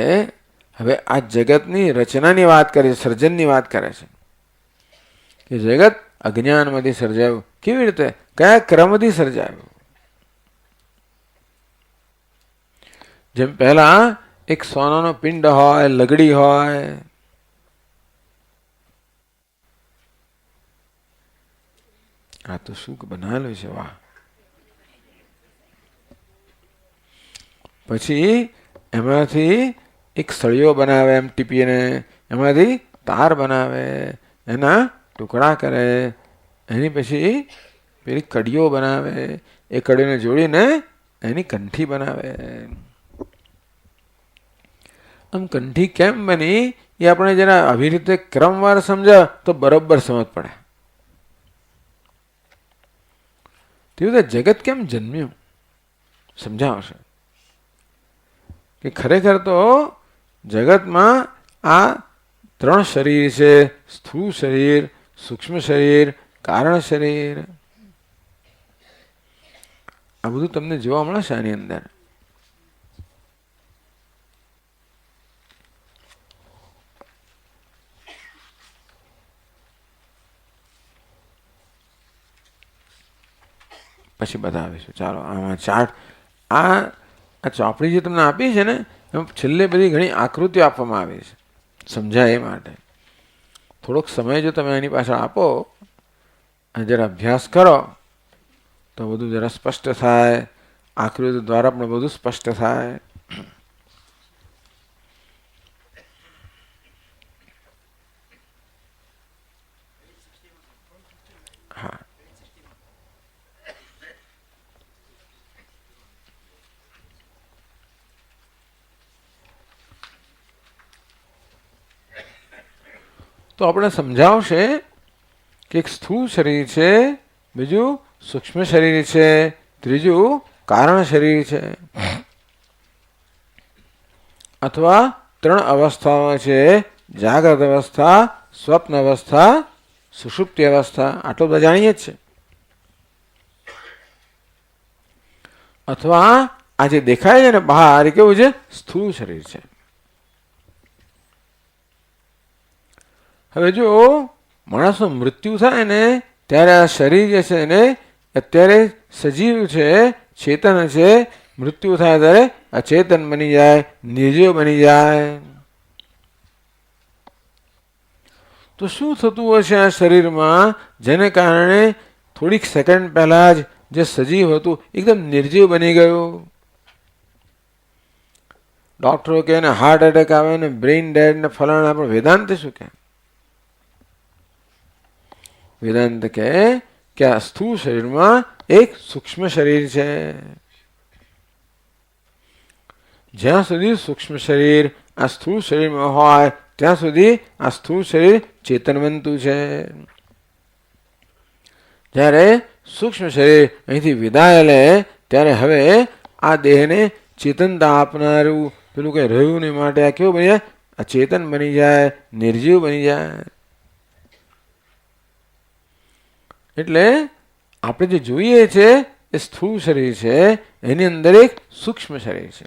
હવે આ જગતની રચનાની વાત કરે છે, સર્જનની વાત કરે છે કે જગત અજ્ઞાનમાંથી સર્જાયું. કેવી રીતે, કયા ક્રમથી સર્જાયું? જેમ પહેલા એક સોનાનો પિંડ હોય, લગડી હોય, આ તો શું બનાવેલું છે, વાહ. પછી એમાંથી એક સળિયો બનાવે, એમ ટીપીને એમાંથી તાર બનાવે, એના ટુકડા કરે. એની પછી પેલી કડીઓ બનાવે, એ કડીઓને જોડીને એની કંઠી બનાવે. આમ કંઠી કેમ બની એ આપણે જરા આવી રીતે ક્રમવાર સમજાવ તો બરોબર સમજ પડે. તેવી રીતે જગત કેમ જન્મ્યું સમજાવશે કે ખરેખર તો જગતમાં આ 3 શરીર છે: સ્થૂળ શરીર, સૂક્ષ્મ શરીર, કારણ શરીર. આ બધું તમને જોવા મળશે આની અંદર. પછી બતાવીશું. ચાલો આમાં ચાર્ટ, આ ચોપડી જે તમને આપી છે ને, એમાં છેલ્લે બધી ઘણી આકૃતિઓ આપવામાં આવી છે સમજાય એ માટે. થોડોક સમય જો તમે એની પાછળ આપો અને જરા અભ્યાસ કરો તો બધું જરા સ્પષ્ટ થાય. આકૃતિ દ્વારા પણ બધું સ્પષ્ટ થાય. તો આપણે સમજાવશે કે એક સ્થૂળ શરીર છે, બીજું સૂક્ષ્મ શરીર છે, ત્રીજું કારણ શરીર છે, અથવા ત્રણ અવસ્થાઓ છે, જાગ્રત અવસ્થા, સ્વપ્ન અવસ્થા, સુષુપ્તિ અવસ્થા. આટલું બધા જાણીએ જ છે. અથવા આ જે દેખાય છે ને બહાર એ કેવું છે? સ્થૂળ શરીર છે. હવે જો માણસનું મૃત્યુ થાય ને ત્યારે આ શરીર જે છે ને અત્યારે સજીવ છે, ચેતન છે, મૃત્યુ થાય ત્યારે અચેતન બની જાય, નિર્જીવ બની જાય. તો શું થતું હશે આ શરીરમાં, જેને કારણે થોડીક સેકન્ડ પહેલા જ જે સજીવ હતું એકદમ નિર્જીવ બની ગયું? ડોક્ટરો કહે ને હાર્ટ એટેક આવે ને બ્રેઇન ડેડ ને ફલાણા, પણ વેદાંત શું કહે? વેદાંત કહે કે આ સ્થૂળ શરીરમાં એક સૂક્ષ્મ શરીર છે. જ્યાં સુધી સૂક્ષ્મ શરીર આ સ્થૂળ શરીરમાં હોય ત્યાં સુધી આ સ્થૂળ શરીર ચેતન બનતું છે. જ્યારે સૂક્ષ્મ શરીર અહીંથી વિદાય લે ત્યારે હવે આ દેહને ચેતનતા આપનારું પેલું કંઈ રહ્યું નહીં, માટે આ કેવું બની જાય? આ ચેતન બની જાય, નિર્જીવ બની જાય. એટલે આપણે જે જોઈએ છે એ સ્થૂળ શરીર છે, એની અંદર એક સૂક્ષ્મ શરીર છે.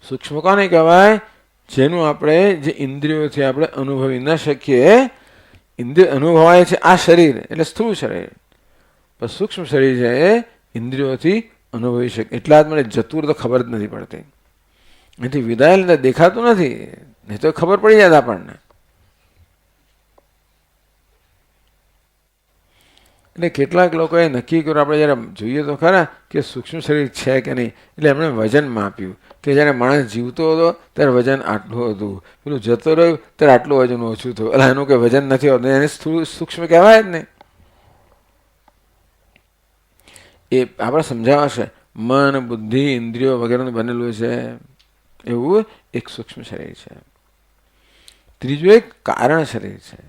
સૂક્ષ્મ કોને કહેવાય? જેનું આપણે જે ઇન્દ્રિયોથી આપણે અનુભવી ન શકીએ. ઇન્દ્રિય અનુભવાય છે આ શરીર એટલે સ્થૂળ શરીર, પણ સૂક્ષ્મ શરીર છે એ ઇન્દ્રિયોથી અનુભવી શકે. એટલા જ મને જતું તો ખબર જ નથી પડતી. એથી વિદાય દેખાતું નથી, નહીં તો ખબર પડી જાય આપણને. એટલે કેટલાક લોકોએ નક્કી કર્યું, આપણે જયારે જોઈએ તો ખરા કે સૂક્ષ્મ શરીર છે કે નહીં, એટલે એમણે વજન માપ્યું કે જ્યારે માણસ જીવતો હતો ત્યારે વજન આટલું હતું, પેલું જતો રહ્યું ત્યારે આટલું વજન ઓછું થયું. એટલે એનું કંઈ વજન નથી હોતું, એને સૂક્ષ્મ કહેવાય જ નહીં. એ આપણે સમજાવશે મન, બુદ્ધિ, ઇન્દ્રિયો વગેરેનું બનેલું છે, એવું એક સૂક્ષ્મ શરીર છે. ત્રીજું એક કારણ શરીર છે.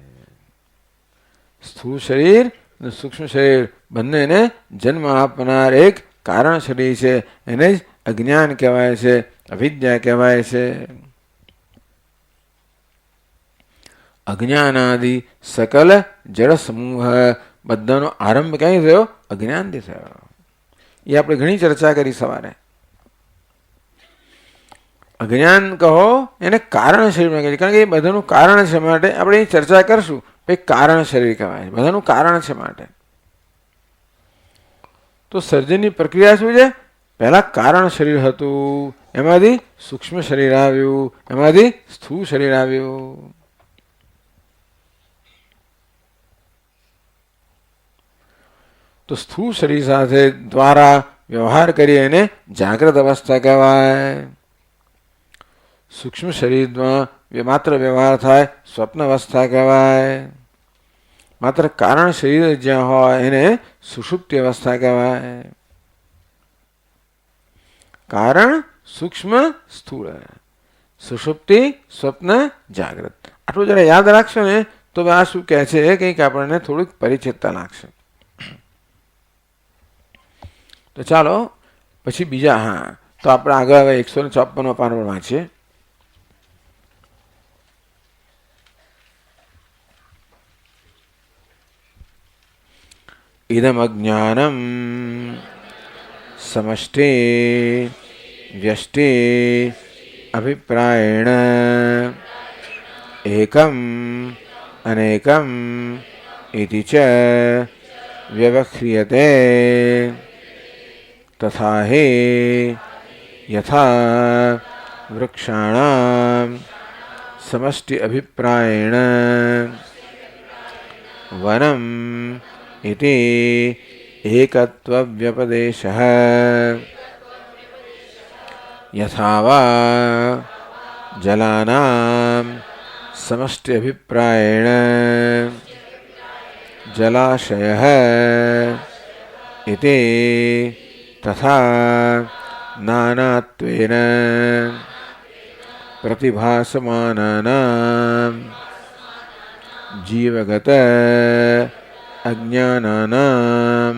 સ્થૂળ શરીર અને સૂક્ષ્મ શરીર બંનેને જન્મ આપનાર એક કારણ શરીર છે. એને જ અજ્ઞાન કહેવાય છે, અવિદ્યા કહેવાય છે. અજ્ઞાનાદિ સકલ જળ સમૂહ બધાનો આરંભ ક્યાંય થયો? અજ્ઞાનથી થયો. એ આપણે ઘણી ચર્ચા કરી સવારે. અજ્ઞાન કહો એને કારણ શરીરમાં કહીએ, કારણ કે એ બધાનું કારણ છે, માટે આપણે એ ચર્ચા કરશું. કારણ શરીર કહેવાય, બધાનું કારણ છે માટે. તો સર્જનની પ્રક્રિયા શું છે? પહેલા કારણ શરીર હતું, એમાંથી સૂક્ષ્મ શરીર આવ્યું, એમાંથી સ્થૂળ શરીર આવ્યું. તો સ્થૂળ શરીર સાથે દ્વારા વ્યવહાર કરી એને જાગ્રત અવસ્થા કહેવાય. સૂક્ષ્મ શરીરમાં માત્ર વ્યવહાર થાય સ્વપ્ન અવસ્થા કહેવાય. માત્ર કારણ શરીર જ્યાં હોય એને સુષુપ્તિ અવસ્થા કહેવાય. કારણ સૂક્ષ્મ સ્થૂળ, સુષુપ્તિ સ્વપ્ન જાગ્રત. આટલું જરા યાદ રાખશો ને તો આ શું કહે છે કંઈક આપણને થોડુંક પરિચિતતા લાગશે. તો ચાલો પછી બીજા, હા, તો આપણે આગળ હવે 154 પાન પર વાંચીએ. ઇદમ અજ્ઞાનમ સમષ્ટિ વ્યષ્ટિ અભિપ્રાયેણ એકમ અનેકમ ઇતિ ચ વ્યવક્રિયતે તથા હે યથા વૃક્ષાણામ સમષ્ટિ અભિપ્રાયેણ વનમ ઇતિ એકત્વ વ્યપદેશઃ યથા વા જલાનામ સમષ્ટિ અભિપ્રાયેણ જલાશયઃ ઇતિ તથા નાનાત્વેન प्रतिभासमानानां जीवगत अज्ञानानां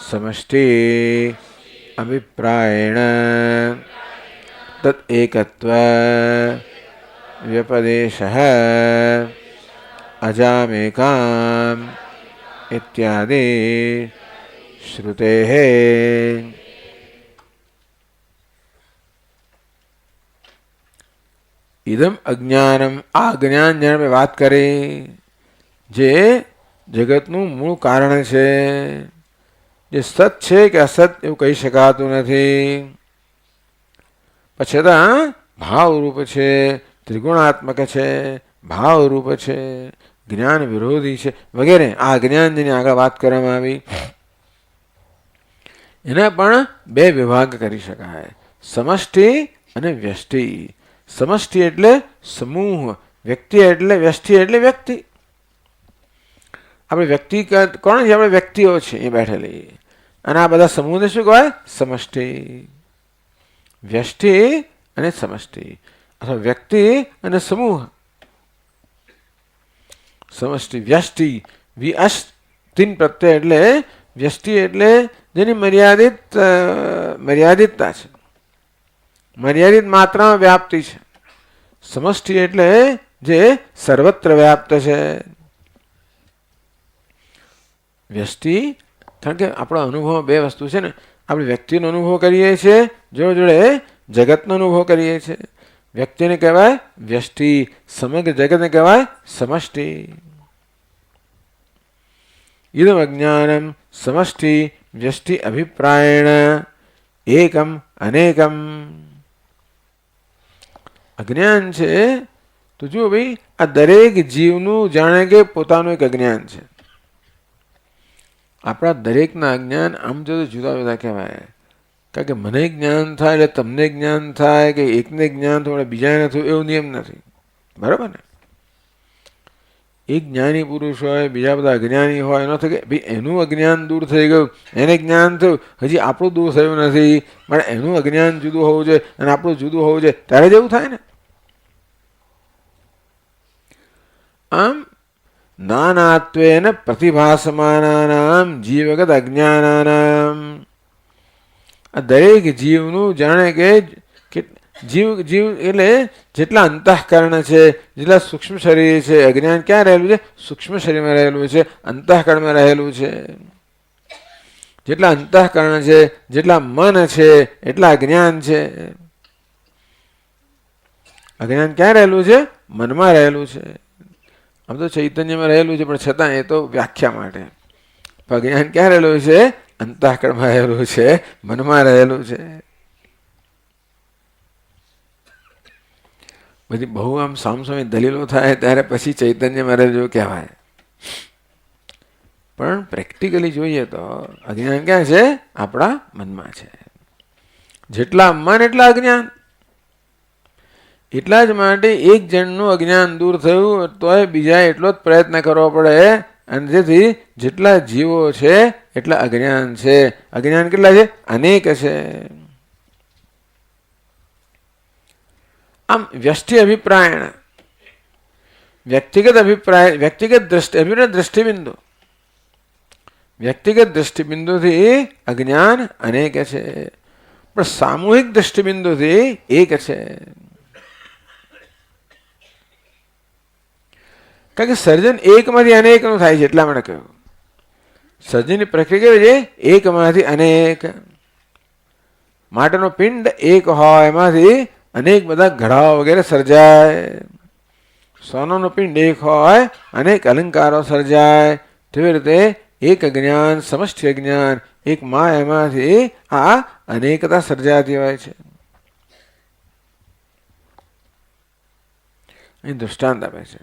समष्टि अभिप्रायेण तत् एकत्व व्यपदेशः अजामेकाम् इत्यादि श्रुतेः इदम अज्ञानम आ अज्ञान जाने बात करें जे जगतનું મૂળ કારણ છે જે સત છે કે અસત એવું કહી શકાતું નથી પછતા ભાવરૂપ છે ત્રિગુણાત્મક છે ભાવરૂપ છે જ્ઞાન વિરોધી છે વગેરે આ જ્ઞાન જેની આગળ વાત કરવામાં આવી એના પણ બે વિભાગ કરી શકાય સમષ્ટિ અને વ્યષ્ટિ સમષ્ટિ એટલે સમૂહ વ્યક્તિ એટલે વ્યષ્ટિ એટલે વ્યક્તિ આપણે વ્યક્તિ કોણ છે આપણે વ્યક્તિઓ છે એ બેઠેલી અને આ બધા સમૂહને શું કહેવાય સમષ્ટિ વ્યષ્ટિ અને સમષ્ટિ અથવા વ્યક્તિ અને સમૂહ સમષ્ટિ વ્યષ્ટિ વિઅશ તીન પ્રત્યય એટલે વ્યષ્ટિ એટલે જેની મર્યાદિતતા છે મર્યાદિત માત્રામાં વ્યાપ્તિ છે સમષ્ટિ એટલે જે સર્વત્ર વ્યાપ્ત છે વ્યષ્ટિ કારણ કે આપણા અનુભવ બે વસ્તુ છે ને આપણે વ્યક્તિનો અનુભવ કરીએ છીએ જોડે જોડે જગતનો અનુભવ કરીએ છીએ વ્યક્તિને કહેવાય વ્યષ્ટિ સમગ્ર જગતને કહેવાય સમષ્ટિ ઇદમ અજ્ઞાનમ સમષ્ટિ વ્યષ્ટિ અભિપ્રાયેણ એકમ અનેકમ અજ્ઞાન છે તો જુઓ ભાઈ આ દરેક જીવનું જાણે કે પોતાનું એક અજ્ઞાન છે આપણા દરેકના અજ્ઞાન આમ જો જુદા જુદા કહેવાય કારણ કે મને જ્ઞાન થાય એટલે તમને જ્ઞાન થાય કે એકને જ્ઞાન થાય બીજાને થયું એવું નિયમ નથી બરાબર ને એક જ્ઞાની પુરુષ હોય બીજા બધા અજ્ઞાની હોય એનો થાય કે ભાઈ એનું અજ્ઞાન દૂર થઈ ગયું એને જ્ઞાન થયું હજી આપણું દૂર થયું નથી પણ એનું અજ્ઞાન જુદું હોવું જોઈએ અને આપણું જુદું હોવું જોઈએ ત્યારે જ એવું થાય ને આમ નાનાત્વેન પ્રતિભાસમાનાનામ જીવગત અજ્ઞાનાનામ આ દરેક જીવનું જાણે કે જીવ એટલે જેટલા અંતઃકરણ છે જેટલા સૂક્ષ્મ શરીર છે અજ્ઞાન ક્યાં રહેલું છે સૂક્ષ્મ શરીરમાં રહેલું છે અંતઃકરણમાં રહેલું છે જેટલા અંતઃકરણ છે જેટલા મન છે એટલા અજ્ઞાન છે અજ્ઞાન ક્યાં રહેલું છે મનમાં રહેલું છે આમ તો ચૈતન્યમાં રહેલું છે પણ છતાં એ તો વ્યાખ્યા માટે અજ્ઞાન ક્યાં રહેલું છે અંતઃકરણમાં રહેલું છે મનમાં રહેલું છે બધી બહુ આમ સામસામે દલીલો થાય ત્યારે પછી ચૈતન્યમાં રહેલું કહેવાય પણ પ્રેક્ટિકલી જોઈએ તો અજ્ઞાન ક્યાં છે આપણા મનમાં છે જેટલા મન એટલા અજ્ઞાન એટલા જ માટે એક જણનું અજ્ઞાન દૂર થયું તોય બીજા એટલો જ પ્રયત્ન કરવો પડે અને જેથી જેટલા જીવો છે એટલા અજ્ઞાન છે અજ્ઞાન કેટલા છે અનેક છે આમ વ્યષ્ટિ અભિપ્રાયણ વ્યક્તિગત અભિપ્રાય વ્યક્તિગત દ્રષ્ટિબિંદુ વ્યક્તિગત દ્રષ્ટિબિંદુથી અજ્ઞાન અનેક છે પણ સામૂહિક દ્રષ્ટિબિંદુથી એક છે કારણ કે સર્જન એકમાંથી અનેકનું થાય છે એટલા માટે કહ્યું સર્જનની પ્રક્રિયા કેવી છે એકમાંથી અનેક માટેનો પિંડ એક હોય એમાંથી અનેક બધા ઘડાઓ વગેરે સર્જાય સોનાનો પિંડ એક હોય અનેક અલંકારો સર્જાય તેવી રીતે એક અજ્ઞાન સમષ્ટિ અજ્ઞાન એક એમાંથી આ અનેકતા સર્જાતી હોય છે અહીં દૃષ્ટાંત આપે છે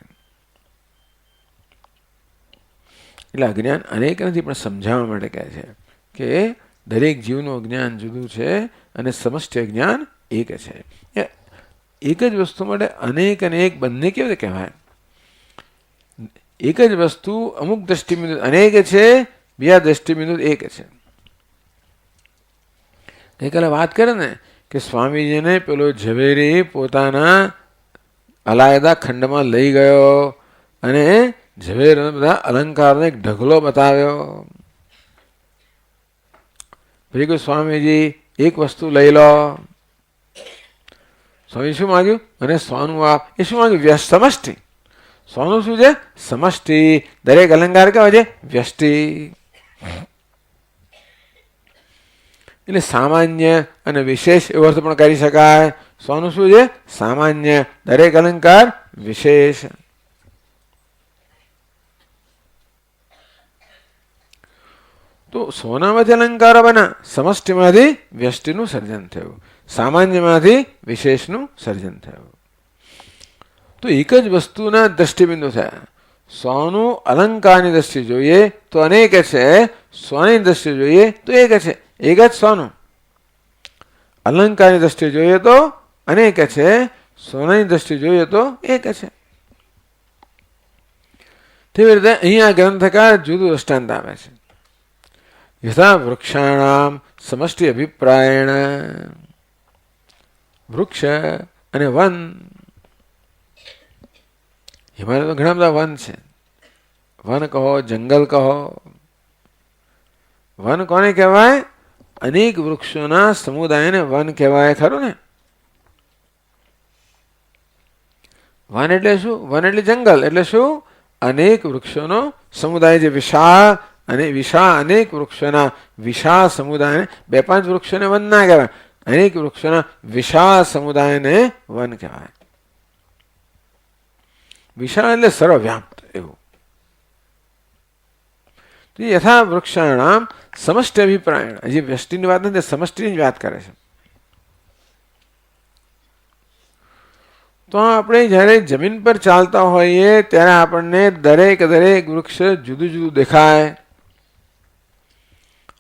એટલે અજ્ઞાન અનેક નથી પણ સમજાવવા માટે કહે છે કે દરેક જીવનું અજ્ઞાન જુદું છે અને સમષ્ટિ અજ્ઞાન એક છે એક જ વસ્તુ માટે અનેક અને એક બંને કેવી રીતે કહેવાય એક જ વસ્તુ અમુક દ્રષ્ટિબિંદુ અનેક છે બીજા દ્રષ્ટિબિંદુ એક છે ગઈકાલે વાત કરે ને કે સ્વામીજીને પેલો ઝવેરી પોતાના અલાયદા ખંડમાં લઈ ગયો અને ઝવેરના બધા અલંકારનો એક ઢગલો બતાવ્યો. પછી કહ્યું, સ્વામીજી એક વસ્તુ લઈ લો. સ્વામી શું માગ્યું? અને સોનું આપ. એ શું માગ્યું? વ્યસ્ત સમષ્ટિ. સોનું શું છે? સમષ્ટિ. દરેક અલંકાર કેવા છે? વ્યષ્ટિ. એટલે સામાન્ય અને વિશેષ એવો અર્થ પણ કરી શકાય. સોનું શું છે? સામાન્ય. દરેક અલંકાર વિશેષ. તો સોનામાંથી અલંકારો બના, સમષ્ટિમાંથી વ્યષ્ટિનું સર્જન થયું, સામાન્યમાંથી વિશેષનું સર્જન થયું. તો એક જ વસ્તુના દ્રષ્ટિબિંદુ થયા. સોનું અલંકારની દ્રષ્ટિ જોઈએ તો અનેક છે, સોની દ્રષ્ટિ જોઈએ તો એક છે. એક જ સોનું. અલંકારની દ્રષ્ટિ જોઈએ તો અનેક છે, સોનાની દ્રષ્ટિ જોઈએ તો એક છે. તેવી રીતે અહીંયા ગ્રંથકાર જુદું દ્રષ્ટાંત આવે છે. યથા વૃક્ષાણામ સમષ્ટિ અભિપ્રાયણ. વૃક્ષ અને વન, હિમાલય તો ઘણા બધા વન છે. વન કહો, જંગલ કહો. વન કોને કહેવાય? અનેક વૃક્ષોના સમુદાયને વન કહેવાય, ખરું ને? વન એટલે શું? વન એટલે જંગલ. એટલે શું? અનેક વૃક્ષોનો સમુદાય, જે વિશાળ અને અનેક વૃક્ષોના વિશાળ સમુદાયને, 2-5 વૃક્ષોને વન ના કહેવાય, અનેક વૃક્ષોના વિશાળ સમુદાયને વન કહેવાય. વિશાળ એટલે સર્વવ્યાપ્ત એવું. યથા વૃક્ષાણામ સમષ્ટિ અભિપ્રાયણ. હજી વ્યષ્ટિની વાત નથી, સમષ્ટિની જ વાત કરે છે. તો આપણે જ્યારે જમીન પર ચાલતા હોઈએ ત્યારે આપણને દરેક વૃક્ષ જુદું જુદું દેખાય.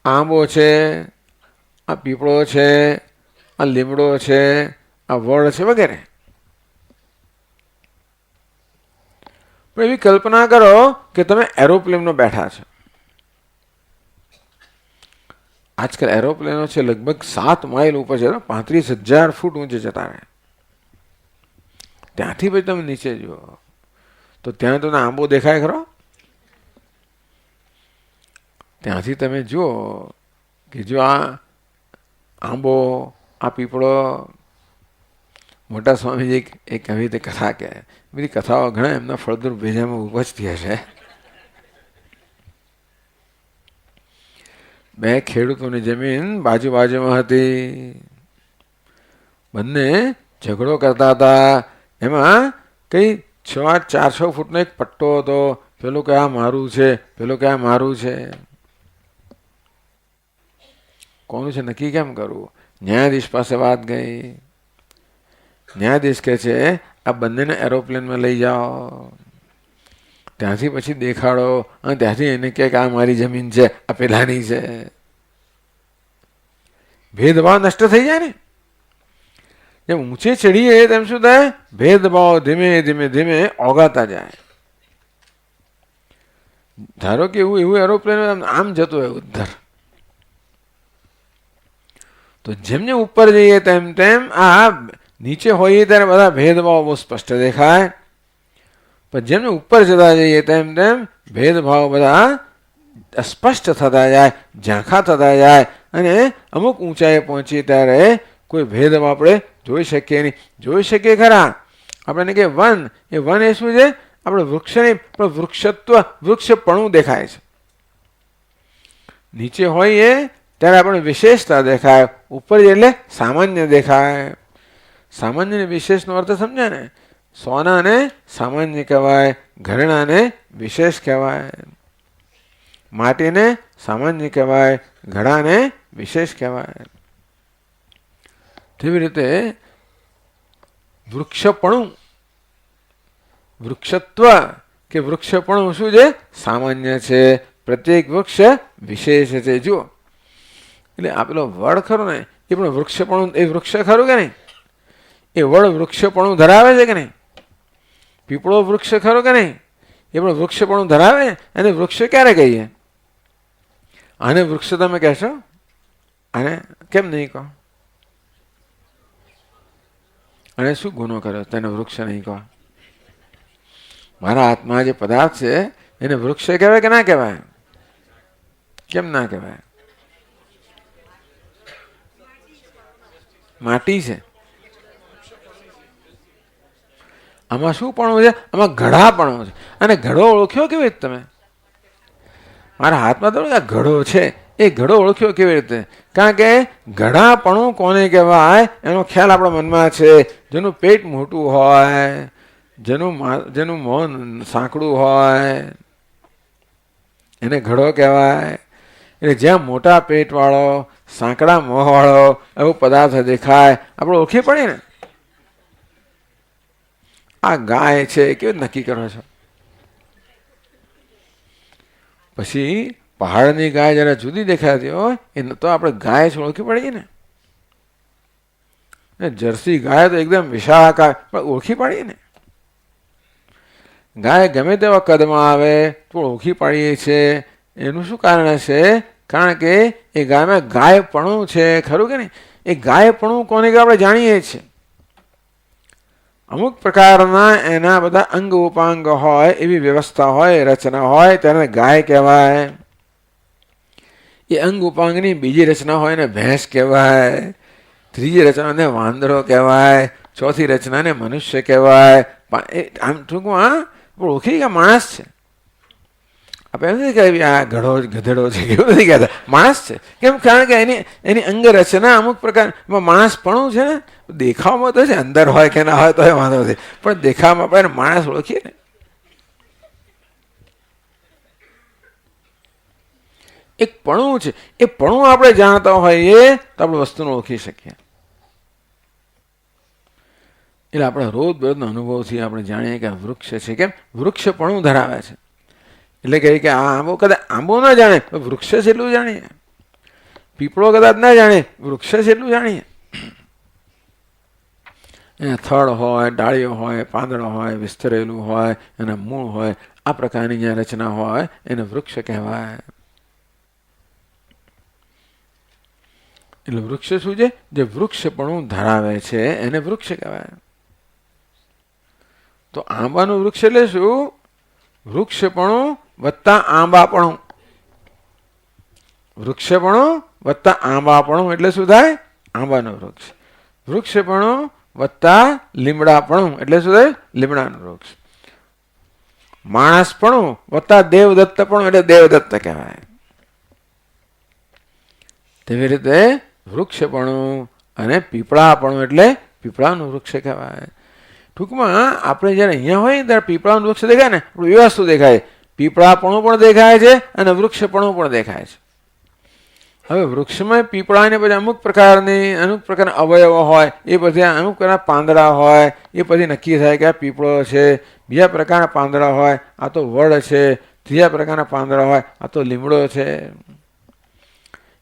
આંબો છે, આ પીપળો છે, આ લીમડો છે, આ વડ છે, વગેરે. પણ એવી કલ્પના કરો કે તમે એરોપ્લેનમાં બેઠા છો. આજકાલ એરોપ્લેનો છે લગભગ 7 માઇલ ઉપર છે, 35,000 ફૂટ ઊંચે જતા રહે. ત્યાંથી પછી તમે નીચે જુઓ તો ત્યાં તમને આંબો દેખાય ખરો? ત્યાંથી તમે જુઓ કે જો આ આંબો, આ પીપળો. મોટા સ્વામીજી એક આવી રીતે કથા કહે. બધી કથાઓ ઘણા એમના ફળદ્રુપ ભેજામાં ઉપજતી હશે. 2 ખેડૂતોની જમીન બાજુમાં હતી. બંને ઝઘડો કરતા હતા. એમાં કઈ 4-6 ફૂટનો એક પટ્ટો હતો. પેલું કે આ મારું છે, પેલું કે આ મારું છે. કોનું છે નક્કી કેમ કરવું? ન્યાયાધીશ પાસે વાત ગઈ. ન્યાયાધીશ કહે છે આ બંનેને એરોપ્લેનમાં લઈ જાઓ, ત્યાંથી પછી દેખાડો, અને ત્યાંથી એને કહે કે આ મારી જમીન છે, આ પેલાની છે. ભેદભાવ નષ્ટ થઈ જાય ને. જેમ ઊંચે ચડીએ તેમ શું થાય? ભેદભાવ ધીમે ધીમે ધીમે ઓગાતા જાય. ધારો કે એવું એરોપ્લેન આમ જતું હોય ઉદ્ધર, તો જેમ જેમ ઉપર જઈએ તેમ તેમ આ નીચે હોઈએ ત્યારે બધા ભેદભાવ બહુ સ્પષ્ટ દેખાય. પણ જેમ જેમ ઉપર જતા જઈએ તેમ તેમ ભેદભાવ બધા સ્પષ્ટ થતા જાય, ઝાંખા થતા જાય, અને અમુક ઊંચાઈએ પહોંચીએ ત્યારે કોઈ ભેદભાવ આપણે જોઈ શકીએ નહીં. જોઈ શકીએ ખરા. આપણને કે વન, એ વન એ શું છે? આપણે વૃક્ષ નહીં પણ વૃક્ષત્વ, વૃક્ષપણું દેખાય છે. નીચે હોઈએ ત્યારે આપણે વિશેષતા દેખાય, ઉપર એટલે સામાન્ય દેખાય. સામાન્ય અને વિશેષનો અર્થ સમજ્યા ને? સોનાને સામાન્ય કહેવાય, ઘરેણાને વિશેષ કહેવાય, માટીને સામાન્ય કહેવાય, ઘડાને વિશેષ કહેવાય. તેવી રીતે વૃક્ષપણું, વૃક્ષત્વ કે વૃક્ષપણું શું છે? સામાન્ય છે. પ્રત્યેક વૃક્ષ વિશેષ છે. જુઓ, એટલે આ પેલો વડ ખરો ને, એ પણ વૃક્ષપણું, એ વૃક્ષ ખરું કે નહીં? એ વડ વૃક્ષપણું ધરાવે છે કે નહીં? પીપળો વૃક્ષ ખરો કે નહીં? એ પણ વૃક્ષપણું ધરાવે. અને વૃક્ષ ક્યારે કહીએ? આને વૃક્ષ તમે કહેશો? આને કેમ નહીં કહો? અને શું ગુનો કર્યો તેને વૃક્ષ નહીં કહો? મારા હાથમાં જે પદાર્થ છે એને વૃક્ષ કહેવાય કે ના કહેવાય? કેમ ના કહેવાય? માટી છે. આમાં શું પણ છે? આમાં ઘડા પણ છે. અને ઘડો ઓળખ્યો કેવી રીતે તમે? મારા હાથમાં તો ઘડો છે, એ ઘડો ઓળખ્યો કેવી રીતે? કારણ કે ઘડાપણું કોને કહેવાય એનો ખ્યાલ આપણા મનમાં છે. જેનું પેટ મોટું હોય, જેનું મોં સાંકડું હોય એને ઘડો કહેવાય. એટલે જ્યાં મોટા પેટ વાળો, સાંકડા મોં વાળો એવો પદાર્થ દેખાય આપણે ઓળખી પડીએ ને. આ ગાય છે કેવી નક્કી કરો છો? પછી પહાડની ગાય જરા જુદી દેખાતી હોય એને તો આપણે ગાય ઓળખી પડીએ ને. જર્સી ગાય તો એકદમ વિશાળાકાર પણ ઓળખી પાડીએ ને. ગાય ગમે તેવા કદમાં આવે તો ઓળખી પાડીએ છીએ. એનું શું કારણ છે? કારણ કે એ ગાયમાં ગાયપણું છે, ખરું કે નહીં? એ ગાયપણું કોને કે આપણે જાણીએ છીએ. અમુક પ્રકારના એના બધા અંગ ઉપાંગ હોય, એવી વ્યવસ્થા હોય, રચના હોય, તેને ગાય કહેવાય. એ અંગ ઉપાંગની બીજી રચના હોય ને ભેંસ કહેવાય, ત્રીજી રચનાને વાંદરો કહેવાય, ચોથી રચનાને મનુષ્ય કહેવાય. આમ ટૂંકમાં ઓળખી કે માણસ છે. આપણે એમ નથી કહેવાય આ ઘડો ગધેડો છે, કેવું નથી કહેતા, માણસ છે. કેમ? કારણ કે એની અંગ રચના અમુક પ્રકારમાં માણસપણું છે ને. દેખાવમાં તો છે, અંદર હોય કે ના હોય તો એ વાંધો નથી, પણ દેખાવમાં આપણે માણસ ઓળખીએ ને. એક પણું છે, એ પણું આપણે જાણતા હોઈએ તો આપણે વસ્તુને ઓળખી શકીએ. એટલે આપણા રોજ બરોજના અનુભવથી આપણે જાણીએ કે વૃક્ષ છે. કેમ? વૃક્ષ પણું ધરાવે છે. એટલે કહે કે આ આંબો કદાચ આંબો ના જાણે, વૃક્ષ છે એટલું જાણીએ. પીપળો કદાચ ના જાણે, વૃક્ષ છે એટલું જાણીએ. એના થડ હોય, ડાળીઓ હોય, પાંદડા હોય, વિસ્તરેલું હોય, એના મૂળ હોય, આ પ્રકારની જ્યાં રચના હોય એને વૃક્ષ કહેવાય. એટલે વૃક્ષ શું છે? જે વૃક્ષપણું ધરાવે છે એને વૃક્ષ કહેવાય. તો આંબાનું વૃક્ષ એટલે શું? વૃક્ષપણું વત્તા આંબાપણું. વૃક્ષપણું વત્તા આંબાપણું એટલે શું થાય? આંબાનું વૃક્ષ. વૃક્ષપણું વત્તા લીમડાપણું એટલે શું થાય? લીમડાનું વૃક્ષ. માણસપણું વત્તા દેવદત્તપણું એટલે દેવદત્ત કહેવાય. તેવી રીતે વૃક્ષપણું અને પીપળાપણું એટલે પીપળાનું વૃક્ષ કહેવાય. ટૂંકમાં આપણે જયારે અહીંયા હોય ત્યારે પીપળાનું વૃક્ષ દેખાય ને, એવી વસ્તુ દેખાય. પીપળાપણું પણ દેખાય છે અને વૃક્ષપણું પણ દેખાય છે. હવે વૃક્ષમાં પીપળાને પછી અમુક પ્રકારના અવયવો હોય, એ પછી અમુક પ્રકારના પાંદડા હોય, એ પછી નક્કી થાય કે આ પીપળો છે. બીજા પ્રકારના પાંદડા હોય, આ તો વડ છે. ત્રીજા પ્રકારના પાંદડા હોય, આ તો લીમડો છે.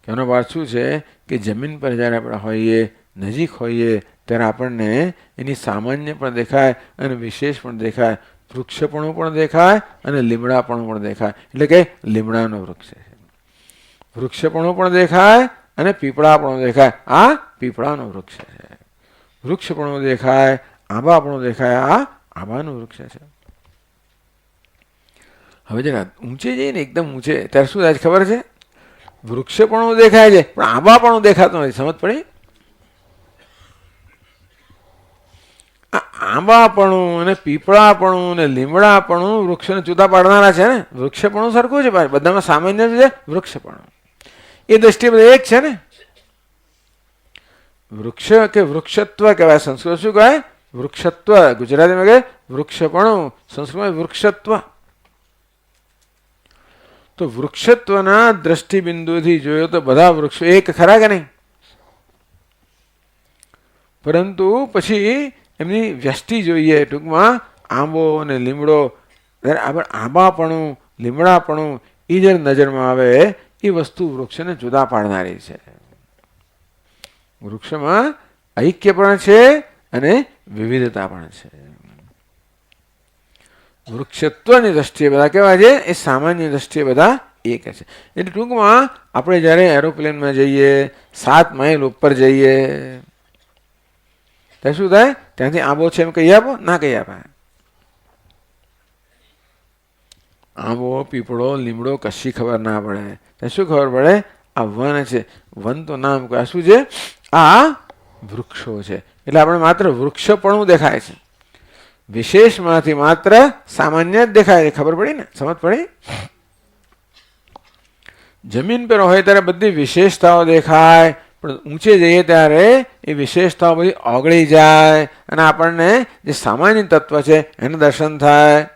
એનો વાત શું છે કે જમીન પર જ્યારે આપણે હોઈએ, નજીક હોઈએ, ત્યારે આપણને એની સામાન્ય પણ દેખાય અને વિશેષ પણ દેખાય. વૃક્ષપણું પણ દેખાય અને લીમડાપણું પણ દેખાય. એટલે કે લીમડાનું વૃક્ષ છે. વૃક્ષપણું પણ દેખાય અને પીપળાપણું દેખાય. આ પીપળાનું વૃક્ષ છે. વૃક્ષપણું દેખાય, આંબાપણું દેખાય. આ આંબાનું વૃક્ષ છે. હવે જરા ઊંચે જઈએ ને, એકદમ ઊંચે, ત્યારે શું થાય ખબર છે? વૃક્ષપણું દેખાય છે પણ આંબાપણું દેખાતું નથી. સમજ પડી? આંબાપણું અને પીપળાપણું અને લીમડાપણું વૃક્ષને જુદા પાડનારા છે ને. વૃક્ષપણું સરખું છે, બધામાં સામાન્ય છે વૃક્ષપણું. એ દ્રષ્ટિએ બધા એક છે ને. વૃક્ષ કે વૃક્ષત્વ કહેવાય. સંસ્કૃત શું કહેવાય? વૃક્ષત્વ. ગુજરાતીમાં કહે વૃક્ષપણું, સંસ્કૃતમાં વૃક્ષત્વ. તો વૃક્ષત્વના દ્રષ્ટિબિંદુથી જોયો તો બધા વૃક્ષો એક ખરા કે નહીં? પરંતુ પછી એમની વ્યષ્ટિ જોઈએ. ટૂંકમાં આંબો અને લીમડો, આંબાપણું, લીમડાપણું, એ જ્યારે નજરમાં આવે એ વસ્તુ વૃક્ષને જુદા પાડનારી છે. વૃક્ષમાં ઐક્ય પણ છે અને વિવિધતા પણ છે. વૃક્ષત્વની દ્રષ્ટિએ બધા કેવા છે? એ સામાન્ય દ્રષ્ટિએ બધા એક છે. એટલે ટૂંકમાં આપણે જ્યારે એરોપ્લેનમાં જઈએ, 7 માઇલ ઉપર જઈએ, ત્યાં શું થાય? ત્યાંથી આંબો છે એમ કહી આપો, ના કહી આપાય. આંબો, પીપળો, લીમડો કશી ખબર ના પડે. ત્યાં શું ખબર પડે? આ વન છે. વન તો નામ આ શું છે? આ વૃક્ષો છે. એટલે આપણે માત્ર વૃક્ષ પણ દેખાય છે, વિશેષમાંથી માત્ર સામાન્ય જ દેખાય છે. ખબર પડી ને? સમજ પડી? જમીન પર હોય ત્યારે બધી વિશેષતાઓ દેખાય, પણ ઊંચે જઈએ ત્યારે એ વિશેષતાઓ બધી ઓગળી જાય અને આપણને જે સામાન્ય તત્વ છે એનું દર્શન થાય.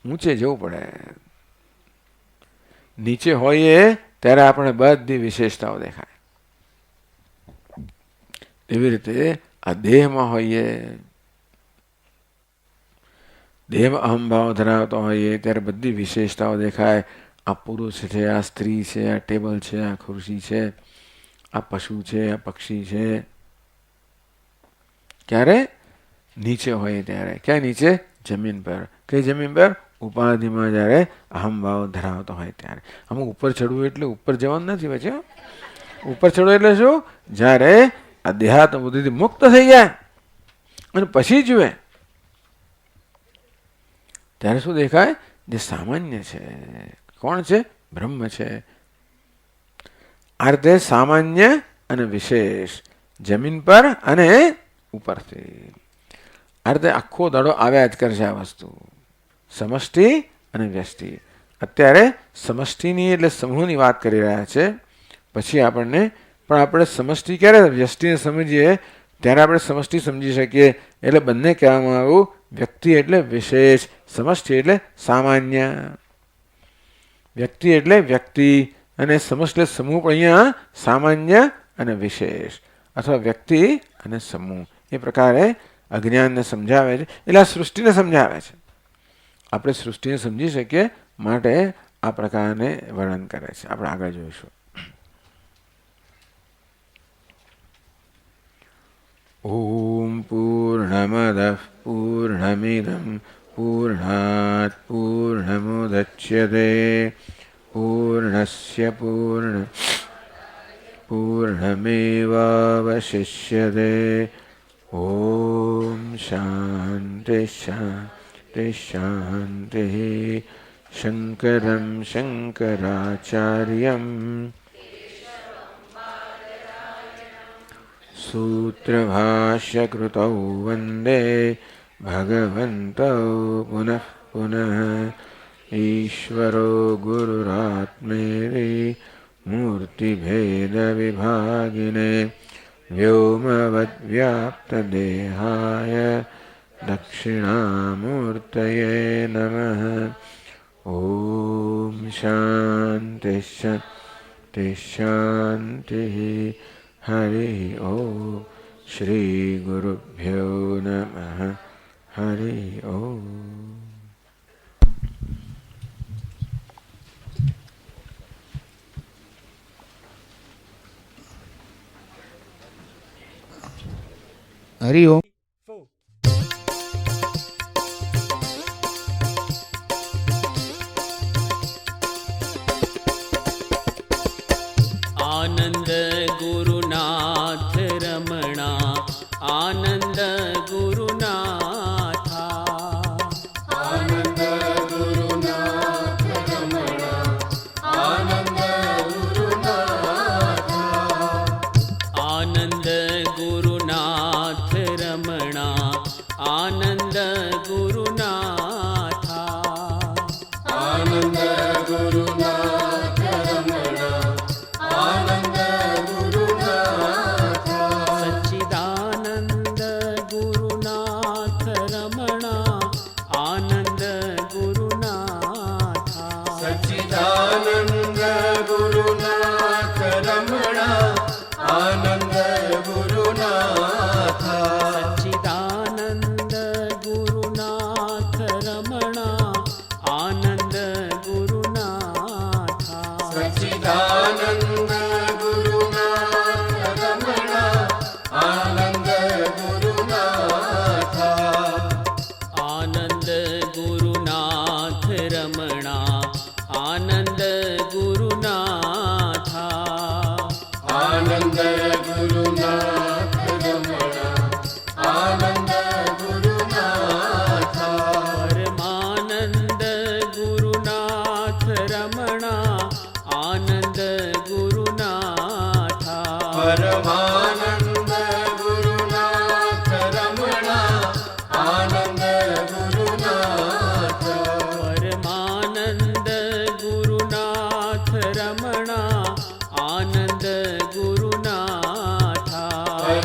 ઊંચે જવું પડે. નીચે હોઈએ ત્યારે આપણે બધી વિશેષતાઓ દેખાય. એવી રીતે આ દેહમાં હોઈએ, દેહમાં અહંભાવ ધરાવતો હોઈએ ત્યારે બધી વિશેષતાઓ દેખાય. આ પુરુષ છે, આ સ્ત્રી છે, આ ટેબલ છે, આ ખુરશી છે, આ પશુ છે, આ પક્ષી છે. ક્યારે? નીચે હોય ત્યારે. ક્યાં નીચે? જમીન પર. કઈ જમીન પર? ઉપાધિમાં જ્યારે અહંભાવ ધરાવતો હોય ત્યારે. અમુક ઉપર ચડવું એટલે ઉપર જવાનું નથી પછી. ઉપર ચડવું એટલે શું? જ્યારે આ દેહાત્મ બુદ્ધિથી મુક્ત થઈ જાય અને પછી જુએ ત્યારે શું દેખાય? જે સામાન્ય છે. કોણ છે? બ્રહ્મ છે. આ રીતે સામાન્ય અને વિશેષ, જમીન પર અને ઉપરથી. આ રીતે આખો દાડો આવ્યા જ કરશે આ વસ્તુ. સમષ્ટિ અને વ્યષ્ટિ. અત્યારે સમષ્ટિની એટલે સમૂહની વાત કરી રહ્યા છે. પછી આપણને પણ આપણે સમષ્ટિ ક્યારે વ્યષ્ટિને સમજીએ ત્યારે આપણે સમષ્ટિ સમજી શકીએ. એટલે બંને કહેવામાં આવ્યું, વ્યક્તિ એટલે વિશેષ, સમષ્ટિ એટલે સામાન્ય. વ્યક્તિ એટલે વ્યક્તિ અને સમષ્ટિ એટલે સમૂહ, પણ અહીંયા સામાન્ય અને વિશેષ અથવા વ્યક્તિ અને સમૂહ એ પ્રકારે અજ્ઞાનને સમજાવે છે. એટલે આ સૃષ્ટિને સમજાવે છે. આપણે સૃષ્ટિને સમજી શકીએ માટે આ પ્રકારને વર્ણન કરે છે. આપણે આગળ જોઈશું. ઓમ પૂર્ણમદઃ પૂર્ણમિદં પૂર્ણાત પૂર્ણમુદચ્યતે પૂર્ણસ્ય પૂર્ણમેવાવશિષ્યતે. ઓમ શાંતિ શાંતિ શાંતિ. શંકરં શંકરાચાર્યં સૂત્રભાષ્યકૃતૌ વંદે ભગવन्तૌ પુનઃ પુનઃ. ઈશ્વરો ગુરુરાત્મેતિ મૂર્તિભેદવિભાગિને વ્યોમવદ્વ્યાપ્તદેહાય દક્ષિણામૂર્તયે નમઃ. ઓમ શાંતિ શાંતિ શાંતિ. હરિ ઓમ. શ્રી ગુરુભ્યો નમઃ. હરિ ઓમ. હરિ ઓમ. આનંદ ગુરુનાથ રમણા, આનંદ ગુરુનાથા. આનંદ ગુરુનાથ રમણા, આનંદ ગુરુનાથા. આનંદ ગુરુનાથ રમણા, આનંદ ગુરુનાથા. આનંદ ગુરુનાથ રમણા, આનંદ ગુરુનાથા. સચ્ચિદાનંદ ગુરુનાથ રમણા, આનંદ ગુરુનાથા. સચ્ચિદાનંદ ગુરુનાથ રમણા, આનંદ ગુરુનાથા. સચ્ચિદાનંદ ગુરુનાથ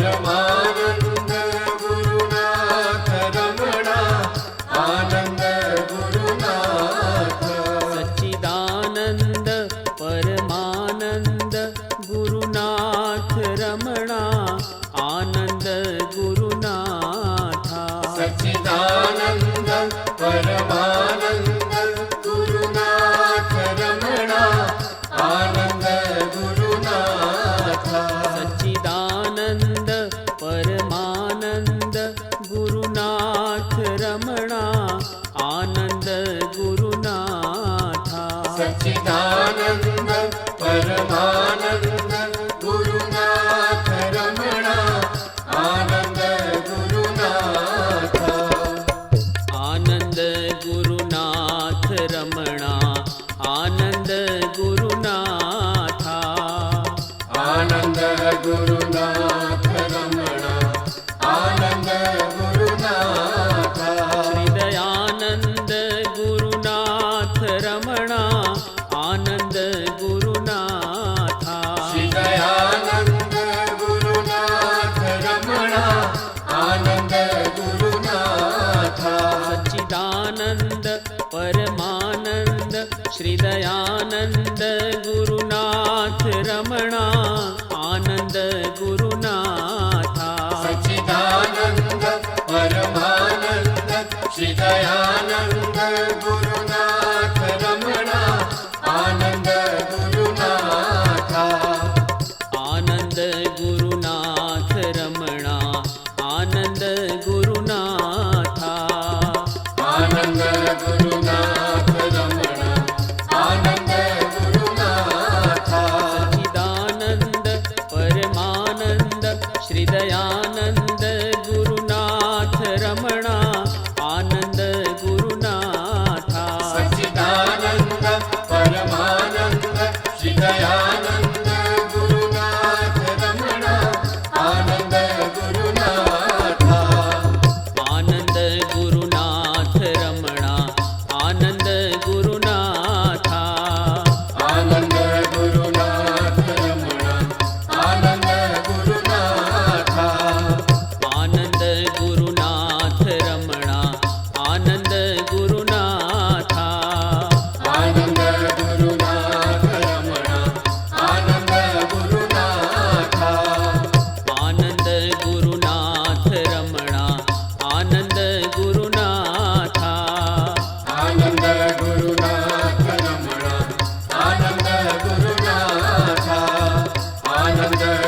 परमानंद गुरुनाथ रमणा आनंद गुरुनाथ सच्चिदानंद परमानंद गुरुनाथ रमणा आनंद गुरुनाथ सच्चिदानंद परमानंद गुरुनाथ रमणा आनंद गुरुनाथ सच्चिदानंद परमानंद गुरुनाथ रमणा आनंद गुरुनाथ सच्चिदानंद परमानंद गुरुनाथ रमणा आनंद गुरुनाथ आनंद गुरुनाथ रमणा आनंद गुरुनाथ आनंद गुरुनाथ रमणा आनंद गुरुनाथ हृदयानंद गुरुनाथ रमणा आनंद गुरुनाथ हृदयानंद गुरुनाथ रमणा आनंद गुरुनाथ सच्चिदानंद परमानंद श्रीदयानंद गुरुनाथ रमणा आनंद गुरुनाथ सच्चिदानंद परमानंद श्रीदयानंद गुरुनाथ रमणा आनंद गुरुनाथ आनंद गुरुनाथ रमणा आनंद गुरुनाथ आनंद गुरुनाथ रमणा आनंद गुरुनाथ सच्चिदानंद परमानंद श्रीदयानंद गुरुनाथ रमणा आनंद गुरुनाथ सच्चिदानंद परमानंद श्रीदयानंद गुरुनाथ रमणा आनंद गुरुनाथ आनंद गुरुनाथ रमणा आनंद गुरुनाथ आनंद गुरुनाथ रमणा आनंद गुरुनाथ आनंद गुरुनाथ रमणा आनंद गुरुनाथ आनंद गुरुनाथ रमणा आनंद गुरुनाथ आनंद गुरुनाथ रमणा आनंद गुरुनाथ आनंद गुरुनाथ रमणा आनंद गुरुनाथ आनंद